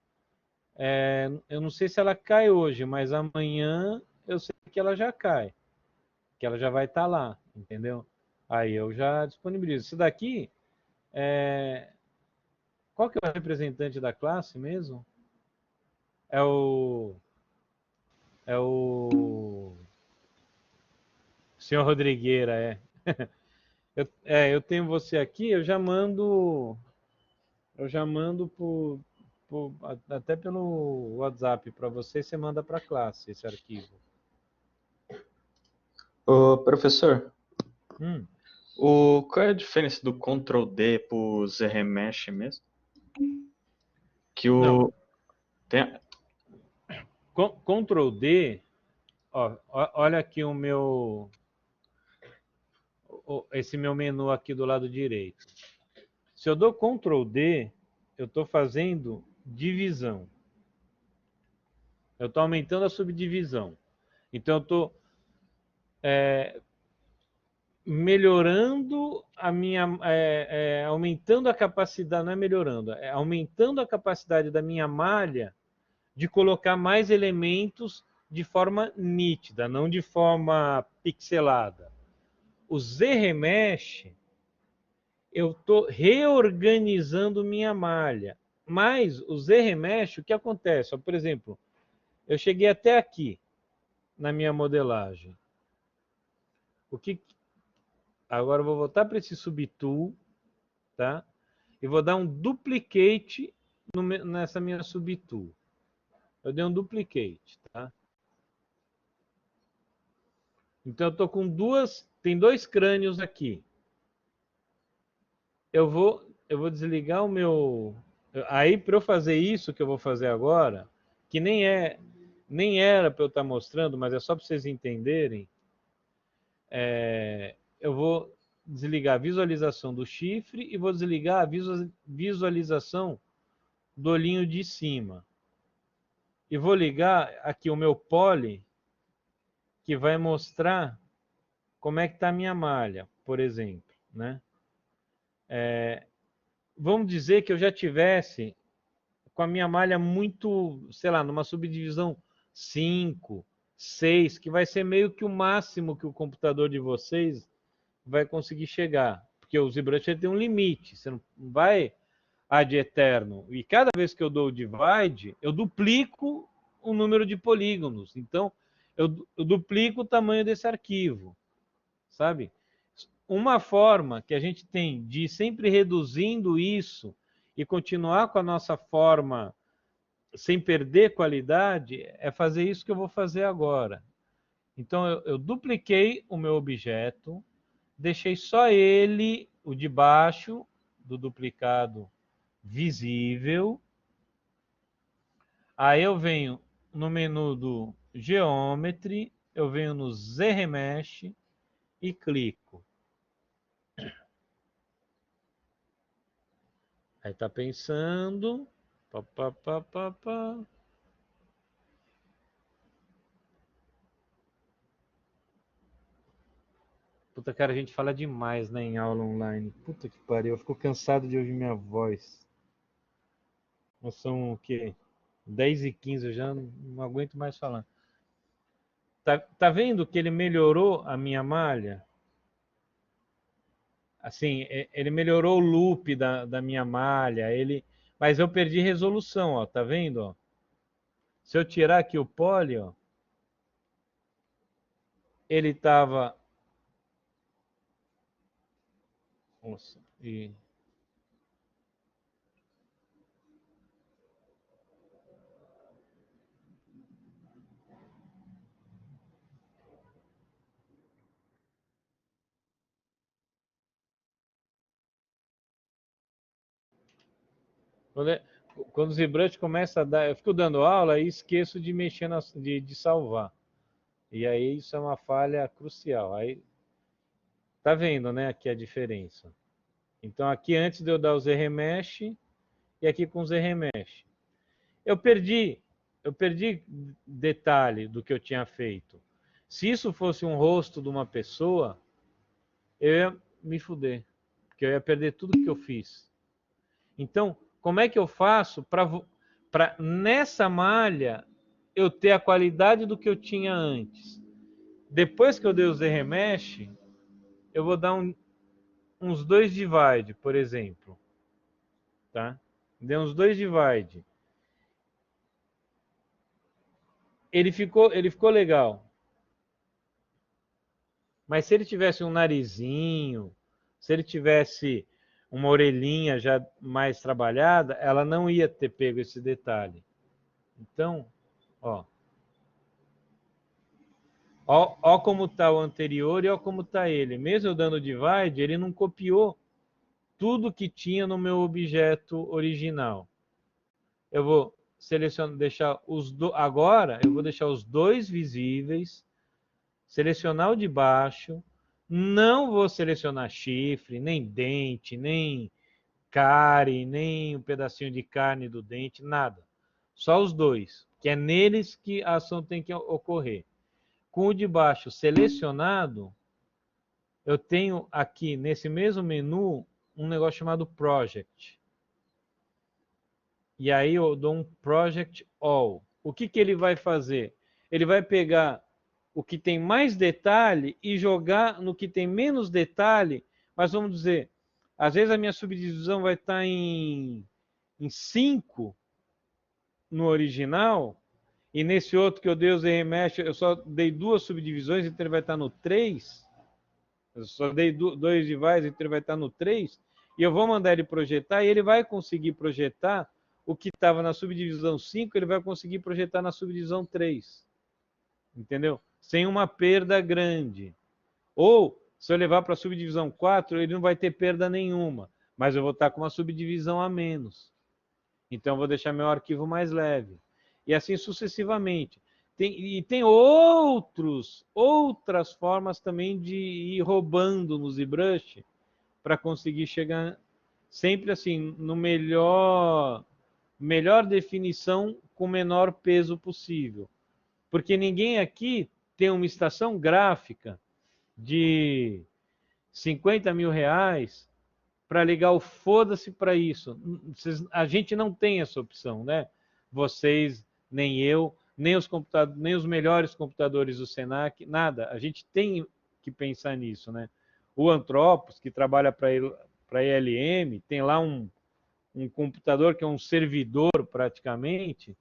Eu não sei se ela cai hoje, mas amanhã eu sei que ela já cai, que ela já vai estar lá, entendeu? Aí eu já disponibilizo. Isso daqui, qual que é o representante da classe mesmo? É o, é o senhor Rodrigueira, é. Eu tenho você aqui, eu já mando até pelo WhatsApp para você, você manda para a classe esse arquivo. Ô, professor, Hum. qual é a diferença do Ctrl D pro ZRemesh mesmo? Que Não, o. Tem, Ctrl D, olha aqui esse meu menu aqui do lado direito. Se eu dou Ctrl D, eu estou fazendo divisão. Eu estou aumentando a subdivisão. Então eu estou melhorando a minha, aumentando a capacidade, não é melhorando, é aumentando a capacidade da minha malha de colocar mais elementos de forma nítida, não de forma pixelada. O Z-Remesh, eu estou reorganizando minha malha. Mas o Z-Remesh, o que acontece? Por exemplo, eu cheguei até aqui na minha modelagem. Agora eu vou voltar para esse subtool, tá? E vou dar um duplicate nessa minha subtool. Eu dei um duplicate, tá? Então eu estou com tem dois crânios aqui. Eu vou desligar o meu. Aí para eu fazer isso que eu vou fazer agora, que nem era para eu estar mostrando, mas é só para vocês entenderem. Eu vou desligar a visualização do chifre e vou desligar a visualização do olhinho de cima. E vou ligar aqui o meu poly, que vai mostrar como é que está a minha malha, por exemplo, né? Vamos dizer que eu já tivesse com a minha malha muito, sei lá, numa subdivisão 5, 6, que vai ser meio que o máximo que o computador de vocês vai conseguir chegar. Porque o ZBrush tem um limite, você não vai ad eterno. E cada vez que eu dou o divide, eu duplico o número de polígonos. Então, eu duplico o tamanho desse arquivo, sabe? Uma forma que a gente tem de ir sempre reduzindo isso e continuar com a nossa forma sem perder qualidade é fazer isso que eu vou fazer agora. Então, eu dupliquei o meu objeto, deixei só ele, o de baixo do duplicado, visível. Aí eu venho no menu do Geometry, eu venho no Z-Remesh e clico. Aí tá pensando. Pá, pá, pá, pá, pá. Puta, cara, a gente fala demais, né, em aula online. Puta que pariu, eu fico cansado de ouvir minha voz. Mas são o quê? 10h15, eu já não aguento mais falar. Tá vendo que ele melhorou a minha malha? Assim, ele melhorou o loop da minha malha, mas eu perdi resolução, ó, tá vendo? Ó? Se eu tirar aqui o poly, ó, ele tava... Nossa, Quando o ZBrush começa a dar... Eu fico dando aula e esqueço de mexer, de salvar. E aí isso é uma falha crucial. Aí, tá vendo, né, aqui a diferença. Então aqui antes de eu dar o ZRemesh e aqui com o ZRemesh. Eu perdi detalhe do que eu tinha feito. Se isso fosse um rosto de uma pessoa, eu ia me fuder, porque eu ia perder tudo que eu fiz. Então, como é que eu faço para nessa malha eu ter a qualidade do que eu tinha antes? Depois que eu dei o ZRemesh, eu vou dar uns 2 divide, por exemplo. Tá? Dei uns 2 divide. Ele ficou legal. Mas se ele tivesse um narizinho, se ele tivesse uma orelhinha já mais trabalhada, ela não ia ter pego esse detalhe. Então, ó como está o anterior e ó como está ele. Mesmo eu dando divide, ele não copiou tudo que tinha no meu objeto original. Eu vou deixar agora eu vou deixar os 2 visíveis, selecionar o de baixo, não vou selecionar chifre, nem dente, nem cárie, nem um pedacinho de carne do dente, nada. Só os 2, que é neles que a ação tem que ocorrer. Com o de baixo selecionado, eu tenho aqui nesse mesmo menu um negócio chamado Project. E aí eu dou um Project All. O que ele vai fazer? Ele vai pegar o que tem mais detalhe e jogar no que tem menos detalhe, mas vamos dizer, às vezes a minha subdivisão vai estar em 5 no original, e nesse outro que eu dei o ZRemesh, eu só dei 2 subdivisões, então ele vai estar no 3. Eu só dei 2 divides, então ele vai estar no 3. E eu vou mandar ele projetar, e ele vai conseguir projetar o que estava na subdivisão 5, ele vai conseguir projetar na subdivisão 3. Entendeu? Sem uma perda grande. Ou, se eu levar para a subdivisão 4, ele não vai ter perda nenhuma, mas eu vou estar com uma subdivisão a menos. Então, eu vou deixar meu arquivo mais leve. E assim sucessivamente. Tem outras formas também de ir roubando no ZBrush para conseguir chegar sempre assim no melhor definição com o menor peso possível. Porque ninguém aqui tem uma estação gráfica de 50 mil reais para ligar o foda-se para isso. A gente não tem essa opção, né? Vocês, nem eu, nem os melhores computadores do Senac, nada. A gente tem que pensar nisso, né? O Anthropos, que trabalha para a ELM, tem lá um computador que é um servidor praticamente,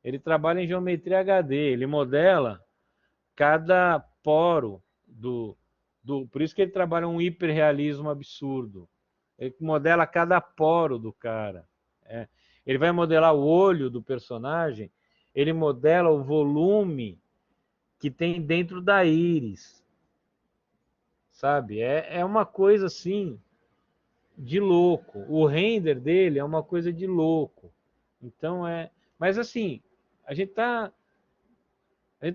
ele trabalha em geometria HD, ele modela cada poro por isso que ele trabalha um hiperrealismo absurdo. Ele modela cada poro do cara. Ele vai modelar o olho do personagem, ele modela o volume que tem dentro da íris. Sabe? É uma coisa assim de louco. O render dele é uma coisa de louco. Então mas assim, a gente tá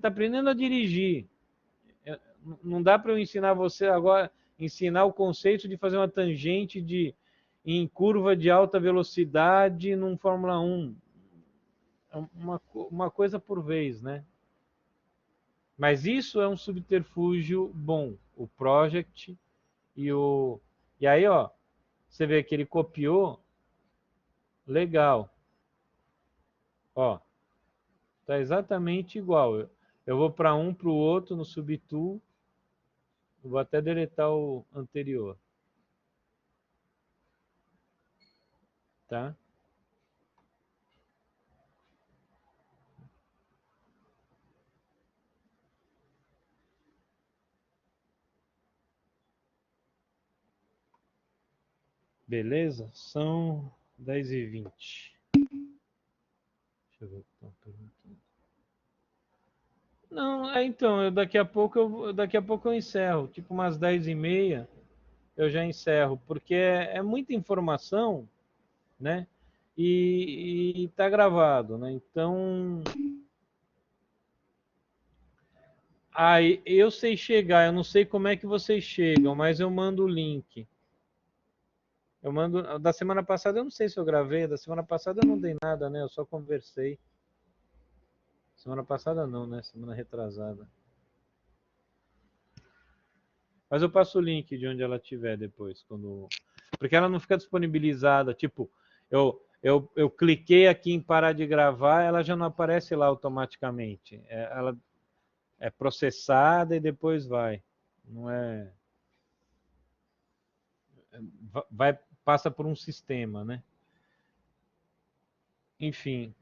aprendendo a dirigir. Não dá para eu ensinar você agora, ensinar o conceito de fazer uma tangente em curva de alta velocidade num Fórmula 1. Uma coisa por vez, né? Mas isso é um subterfúgio bom. O Project e aí, ó, você vê que ele copiou, legal. Ó, tá exatamente igual. Eu vou para o outro no Subtool. Vou até deletar o anterior. Tá? Beleza? São 10h20. Deixa eu ver o que estão perguntando. Não, então, daqui a pouco eu encerro. Tipo umas 10h30 eu já encerro, porque é muita informação, né? e tá gravado, né? Então, aí eu sei chegar, eu não sei como é que vocês chegam, mas eu mando o link. Eu mando da semana passada, eu não sei se eu gravei, da semana passada eu não dei nada, né? Eu só conversei. Semana passada não, né? Semana retrasada. Mas eu passo o link de onde ela tiver depois, quando porque ela não fica disponibilizada, tipo, eu cliquei aqui em parar de gravar, ela já não aparece lá automaticamente. Ela é processada e depois vai. Não é vai passa por um sistema, né? Enfim.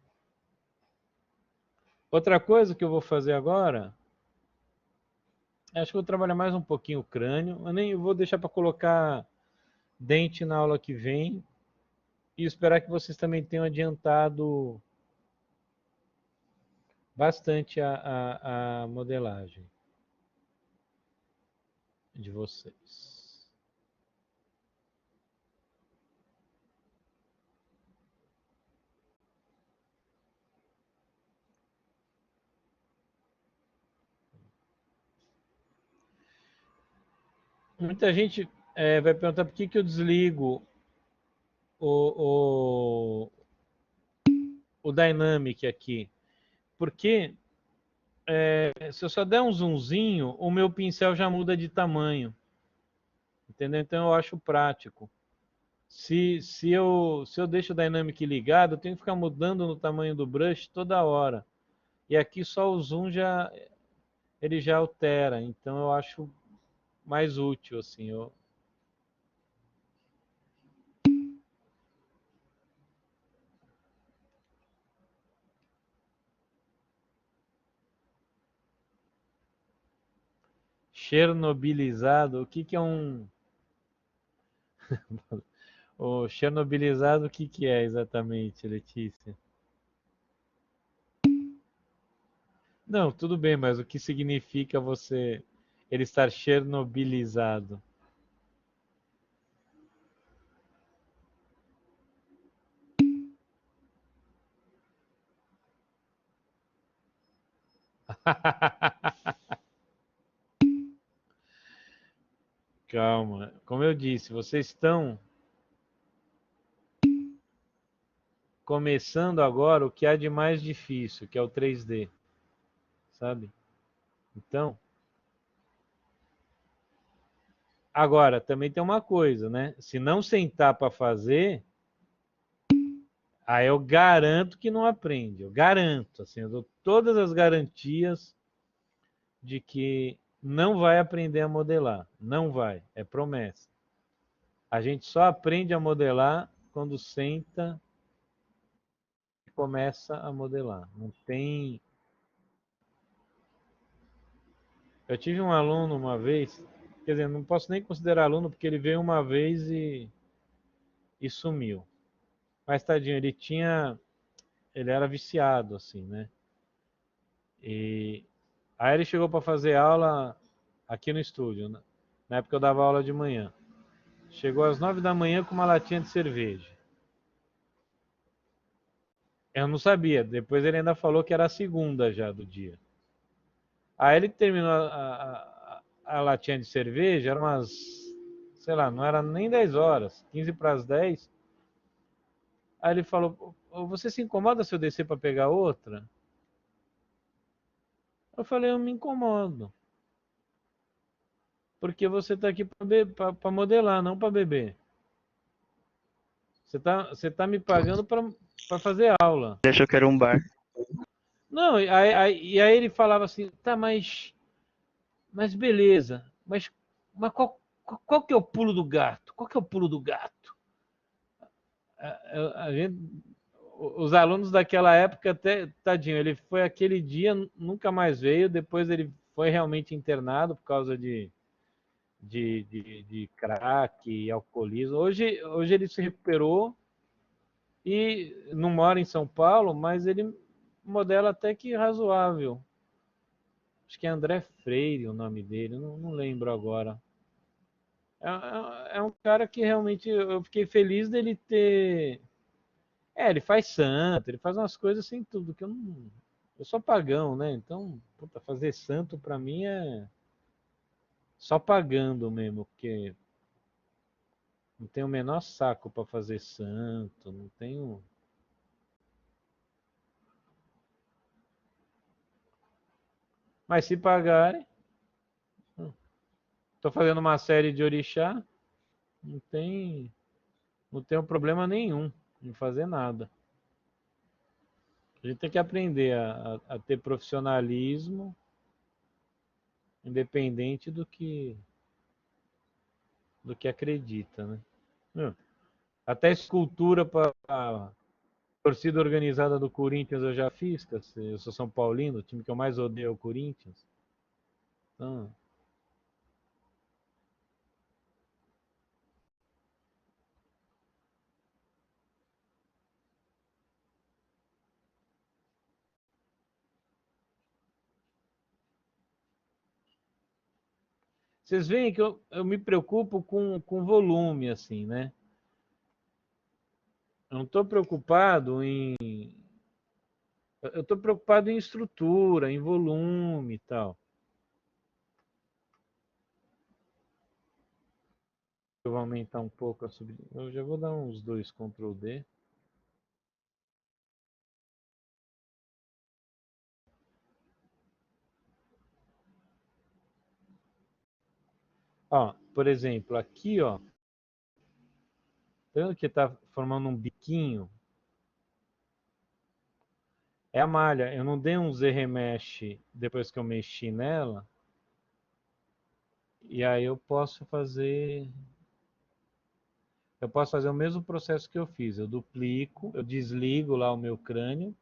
Outra coisa que eu vou fazer agora, acho que eu vou trabalhar mais um pouquinho o crânio. Eu vou deixar para colocar dente na aula que vem e esperar que vocês também tenham adiantado bastante a modelagem de vocês. Muita gente vai perguntar por que eu desligo o, o Dynamic aqui. Porque se eu só der um zoomzinho, o meu pincel já muda de tamanho. Entendeu? Então eu acho prático. Se eu deixo o Dynamic ligado, eu tenho que ficar mudando no tamanho do brush toda hora. E aqui só o zoom ele já altera. Então eu acho mais útil, assim. Chernobilizado, o que é um... O chernobilizado, o que é exatamente, Letícia? Não, tudo bem, mas o que significa ele estar chernobilizado? Calma, como eu disse, vocês estão começando agora o que há de mais difícil, que é o 3D, sabe? Então, agora também tem uma coisa, né? Se não sentar para fazer, aí eu garanto que não aprende. Eu garanto, assim, eu dou todas as garantias de que não vai aprender a modelar. Não vai, é promessa. A gente só aprende a modelar quando senta e começa a modelar. Não tem. Eu tive um aluno uma vez, quer dizer, não posso nem considerar aluno porque ele veio uma vez e sumiu. Mas tadinho, ele era viciado, assim, né? E aí ele chegou para fazer aula aqui no estúdio, né? Na época eu dava aula de manhã. Chegou às 9 da manhã com uma latinha de cerveja. Eu não sabia. Depois ele ainda falou que era a segunda já do dia. Aí ele terminou a latinha de cerveja, eram umas, sei lá, não era nem 10 horas, 15 para as 10. Aí ele falou, você se incomoda se eu descer para pegar outra? Eu falei, eu me incomodo. Porque você está aqui para modelar, não para beber. Você tá me pagando para fazer aula. Ele achou que era um bar. Não, e aí ele falava assim, tá, mas beleza, mas qual que é o pulo do gato? Qual que é o pulo do gato? A gente, os alunos daquela época, até, tadinho, ele foi aquele dia, nunca mais veio, depois ele foi realmente internado por causa de crack e alcoolismo. Hoje ele se recuperou e não mora em São Paulo, mas ele modela até que razoável. Acho que é André Freire o nome dele, não lembro agora. É um cara que realmente eu fiquei feliz dele ter Ele faz santo, ele faz umas coisas assim, tudo que eu não. Eu sou pagão, né? Então, puta, fazer santo pra mim é só pagando mesmo, porque não tenho o menor saco pra fazer santo, não tenho. Mas se pagarem, tô fazendo uma série de orixá, não tem, não tenho problema nenhum em fazer nada. A gente tem que aprender a ter profissionalismo independente do que acredita, né? Até escultura para a torcida organizada do Corinthians eu já fiz, eu sou São Paulino, o time que eu mais odeio é o Corinthians. Então, vocês veem que eu me preocupo com volume, assim, né? Eu não estou preocupado em. Eu estou preocupado em estrutura, em volume e tal. Eu vou aumentar um pouco a subida. Eu já vou dar uns 2 Ctrl D. Ó, por exemplo, aqui, ó. Tá vendo que está formando um biquinho? É a malha. Eu não dei um Z-remesh depois que eu mexi nela. E aí eu posso fazer. Eu posso fazer o mesmo processo que eu fiz. Eu duplico, eu desligo lá o meu crânio.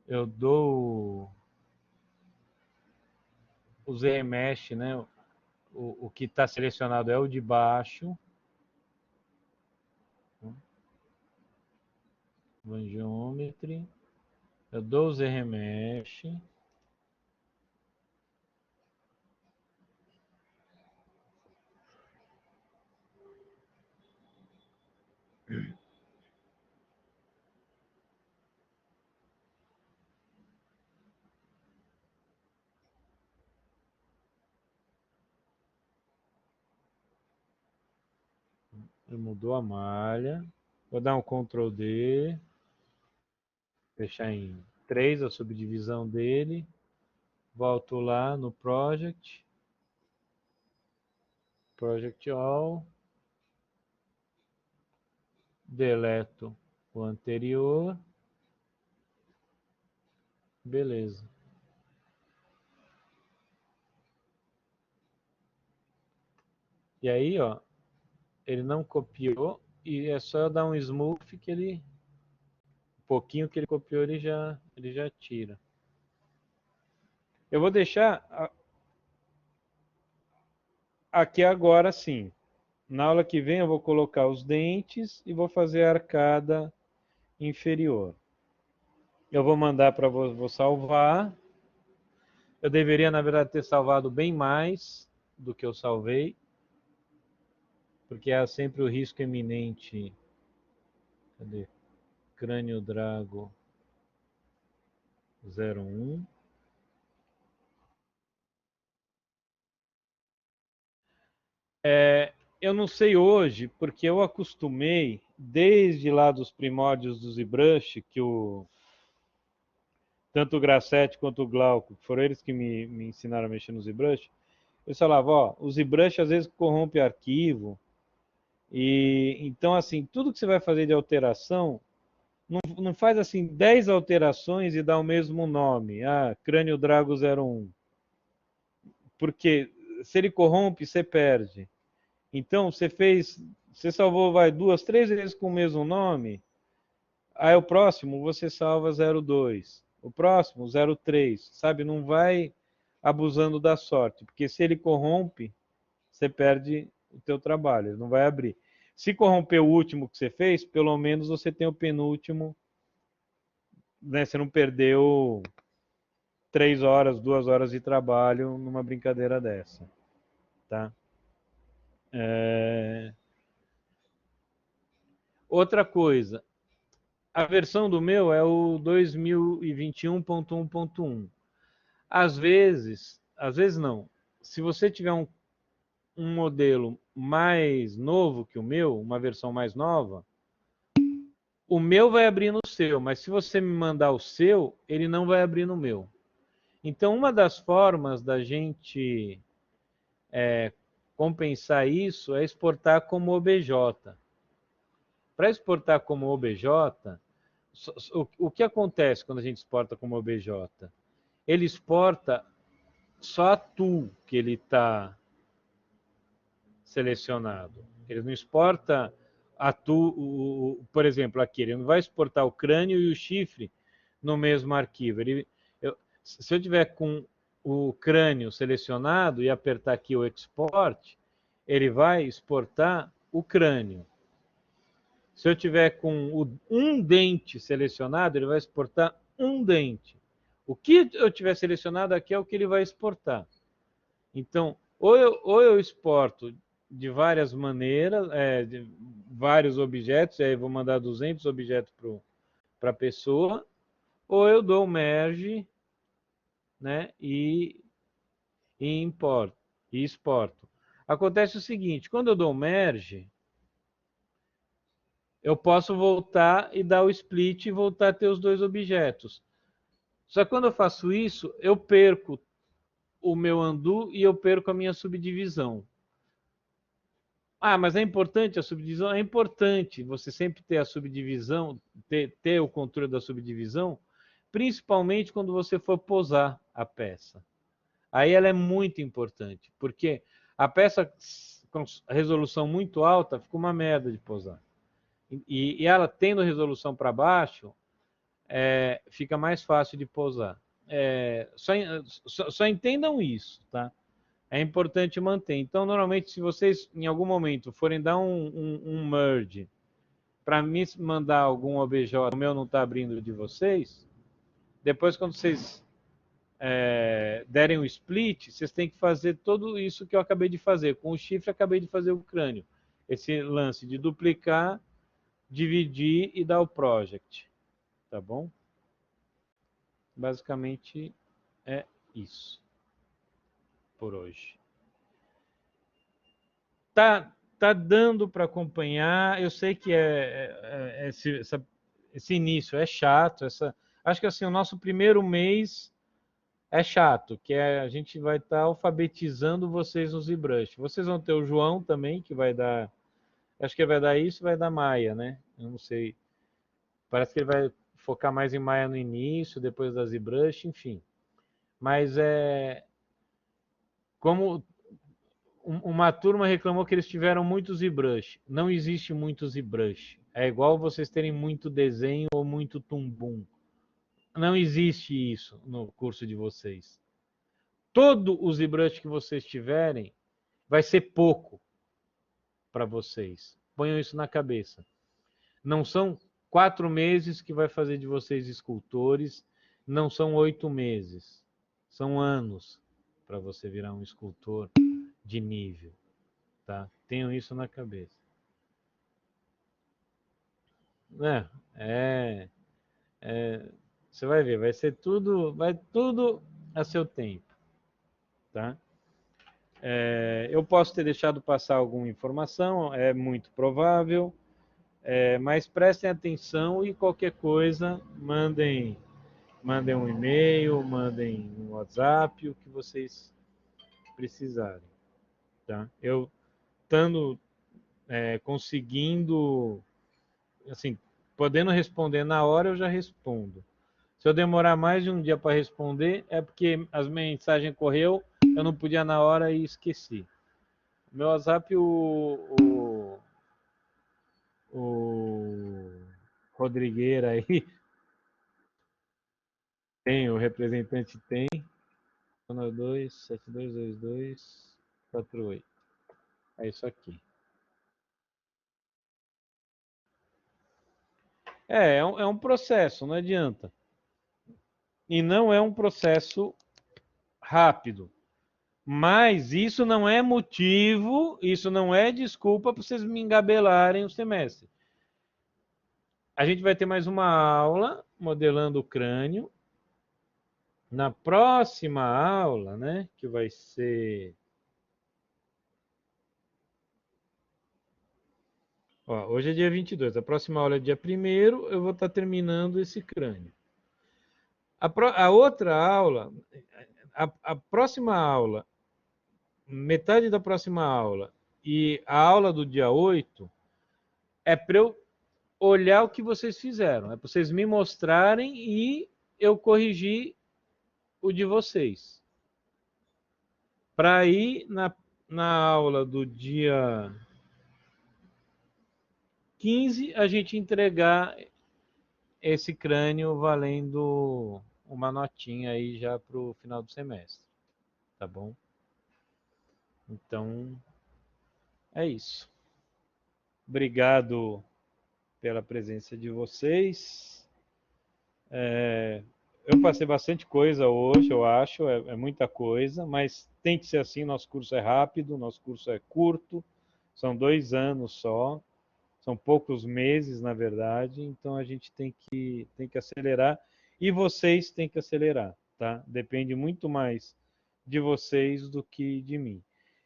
Eu dou o Z-remesh, né? O que está selecionado é o de baixo. Van Geometry. Eu dou o Z-remesh. Ele mudou a malha. Vou dar um Ctrl D. Fechar em 3 a subdivisão dele. Volto lá no Project. Project All. Deleto o anterior. Beleza. E aí, ó, ele não copiou e é só eu dar um smooth que ele, um pouquinho que ele copiou, ele já tira. Eu vou deixar aqui agora sim. Na aula que vem eu vou colocar os dentes e vou fazer a arcada inferior. Eu vou mandar para vou salvar. Eu deveria, na verdade, ter salvado bem mais do que eu salvei, porque há sempre o risco eminente. Cadê? Crânio Drago 01. Eu não sei hoje, porque eu acostumei, desde lá dos primórdios do ZBrush, que tanto o Grassetti quanto o Glauco, foram eles que me ensinaram a mexer no ZBrush, eles falavam, ó, o ZBrush às vezes corrompe arquivo, e então assim, tudo que você vai fazer de alteração, não faz assim 10 alterações e dá o mesmo nome, Crânio Drago 01, porque se ele corrompe, você perde. Então, você salvou, 2, 3 vezes com o mesmo nome, aí o próximo você salva 02, o próximo 03, sabe? Não vai abusando da sorte, porque se ele corrompe, você perde o teu trabalho, ele não vai abrir. Se corromper o último que você fez, pelo menos você tem o penúltimo, né? Você não perdeu 3 horas, 2 horas de trabalho numa brincadeira dessa, tá? Outra coisa, a versão do meu é o 2021.1.1. Às vezes não. Se você tiver um modelo mais novo que o meu, uma versão mais nova, o meu vai abrir no seu, mas se você me mandar o seu, ele não vai abrir no meu. Então, uma das formas da gente compensar isso é exportar como OBJ. Para exportar como OBJ, o que acontece quando a gente exporta como OBJ? Ele exporta só a tool que ele está selecionado. Ele não exporta a tool, por exemplo, aqui, ele não vai exportar o crânio e o chifre no mesmo arquivo. Se eu tiver com o crânio selecionado e apertar aqui o export, ele vai exportar o crânio. Se eu tiver com um dente selecionado, ele vai exportar um dente. O que eu tiver selecionado aqui é o que ele vai exportar. Então, ou eu exporto de várias maneiras, de vários objetos, e aí eu vou mandar 200 objetos para a pessoa, ou eu dou merge, né, e importo, e exporto. Acontece o seguinte, quando eu dou merge, eu posso voltar e dar o split e voltar a ter os dois objetos. Só que quando eu faço isso, eu perco o meu undo e eu perco a minha subdivisão. Ah, mas é importante a subdivisão? É importante você sempre ter a subdivisão, ter o controle da subdivisão, principalmente quando você for posar a peça. Aí ela é muito importante, porque a peça com resolução muito alta fica uma merda de posar. E ela tendo resolução para baixo, fica mais fácil de posar. Só entendam isso, tá? É importante manter. Então, normalmente, se vocês em algum momento forem dar um merge para me mandar algum OBJ, o meu não está abrindo de vocês, depois quando vocês derem o split, vocês têm que fazer tudo isso que eu acabei de fazer. Com o chifre, acabei de fazer o crânio. Esse lance de duplicar, dividir e dar o project. Tá bom? Basicamente é isso por hoje. Tá dando para acompanhar. Eu sei que esse início é chato. Acho que assim, o nosso primeiro mês é chato, que a gente vai estar alfabetizando vocês no ZBrush. Vocês vão ter o João também, que vai dar... Acho que ele vai dar isso e vai dar Maia, né? Eu não sei. Parece que ele vai focar mais em Maia no início, depois da ZBrush, enfim. Mas como uma turma reclamou que eles tiveram muito ZBrush. Não existe muito ZBrush. É igual vocês terem muito desenho ou muito tumbum. Não existe isso no curso de vocês. Todo o ZBrush que vocês tiverem vai ser pouco para vocês. Ponham isso na cabeça. Não são 4 meses que vai fazer de vocês escultores, não são 8 meses. São anos para você virar um escultor de nível. Tá? Tenham isso na cabeça. Você vai ver, vai tudo a seu tempo. Tá? Eu posso ter deixado passar alguma informação, é muito provável, mas prestem atenção e qualquer coisa, mandem um e-mail, mandem um WhatsApp, o que vocês precisarem. Tá? Eu estando conseguindo, assim, podendo responder na hora, eu já respondo. Se eu demorar mais de um dia para responder, é porque as mensagens correu, eu não podia na hora e esqueci. Meu WhatsApp, o Rodrigueira aí, tem, o representante tem, 722248. É isso aqui. É um processo, não adianta. E não é um processo rápido. Mas isso não é motivo, isso não é desculpa para vocês me engabelarem o semestre. A gente vai ter mais uma aula modelando o crânio. Na próxima aula, né, que vai ser... Ó, hoje é dia 22, a próxima aula é dia 1º, eu vou estar terminando esse crânio. A outra aula, a próxima aula, metade da próxima aula e a aula do dia 8 é para eu olhar o que vocês fizeram, é para vocês me mostrarem e eu corrigir o de vocês. Para ir na aula do dia 15, a gente entregar esse crânio valendo uma notinha aí já para o final do semestre. Tá bom? Então, é isso. Obrigado pela presença de vocês. Eu passei bastante coisa hoje, eu acho, é muita coisa, mas tem que ser assim, nosso curso é rápido, nosso curso é curto, são 2 anos só, são poucos meses, na verdade, então a gente tem que acelerar, e vocês têm que acelerar, tá? Depende muito mais de vocês do que de mim.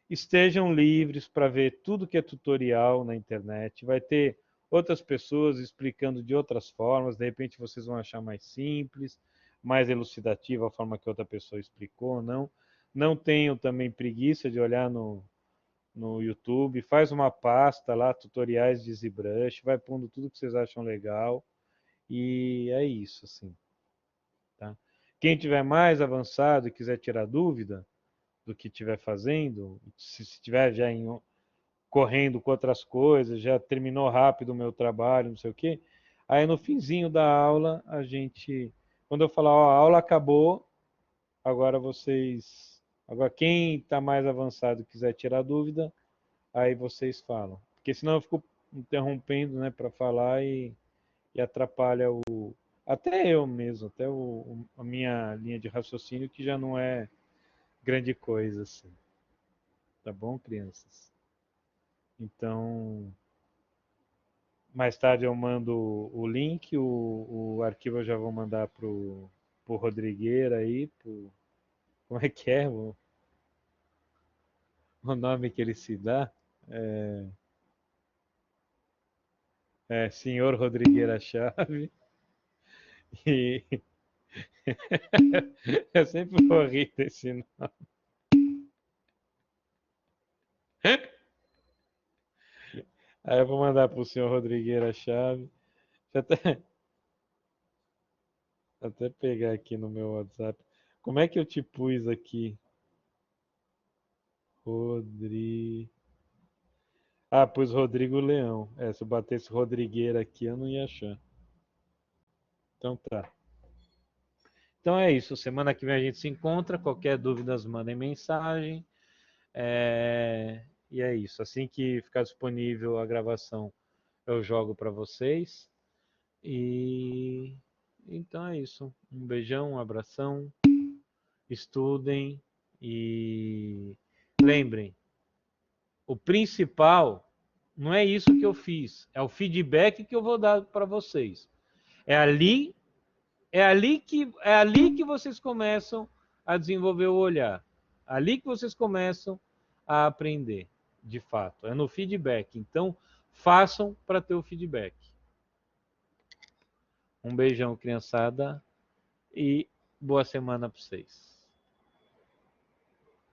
Estejam livres para ver tudo que é tutorial na internet, vai ter outras pessoas explicando de outras formas, de repente vocês vão achar mais simples, mais elucidativa a forma que outra pessoa explicou, não. Não tenham também preguiça de olhar no YouTube, faz uma pasta lá, tutoriais de ZBrush, vai pondo tudo que vocês acham legal, e é isso, assim. Tá? Quem tiver mais avançado e quiser tirar dúvida do que estiver fazendo, se estiver já correndo com outras coisas, já terminou rápido o meu trabalho, não sei o quê, aí no finzinho da aula, quando eu falar, ó, a aula acabou, agora quem está mais avançado e quiser tirar dúvida, aí vocês falam. Porque senão eu fico interrompendo, né, para falar e atrapalha até eu mesmo, até a minha linha de raciocínio, que já não é grande coisa, assim. Tá bom, crianças? Então, mais tarde eu mando o link, o arquivo eu já vou mandar pro Rodrigueira aí, como é que é o nome que ele se dá? Senhor Rodrigueira Chave. E eu sempre vou rir desse nome. Aí eu vou mandar pro senhor Rodrigueira Chave. Deixa eu até pegar aqui no meu WhatsApp. Como é que eu te pus aqui? Pus Rodrigo Leão. Se eu batesse Rodrigueira aqui, eu não ia achar. Então tá. Então é isso. Semana que vem a gente se encontra. Qualquer dúvida, mandem mensagem. E é isso. Assim que ficar disponível a gravação, eu jogo para vocês. E então é isso. Um beijão, um abração. Estudem e lembrem, o principal não é isso que eu fiz, é o feedback que eu vou dar para vocês. É ali que vocês começam a desenvolver o olhar. Ali que vocês começam a aprender, de fato. É no feedback. Então, façam para ter o feedback. Um beijão, criançada, e boa semana para vocês.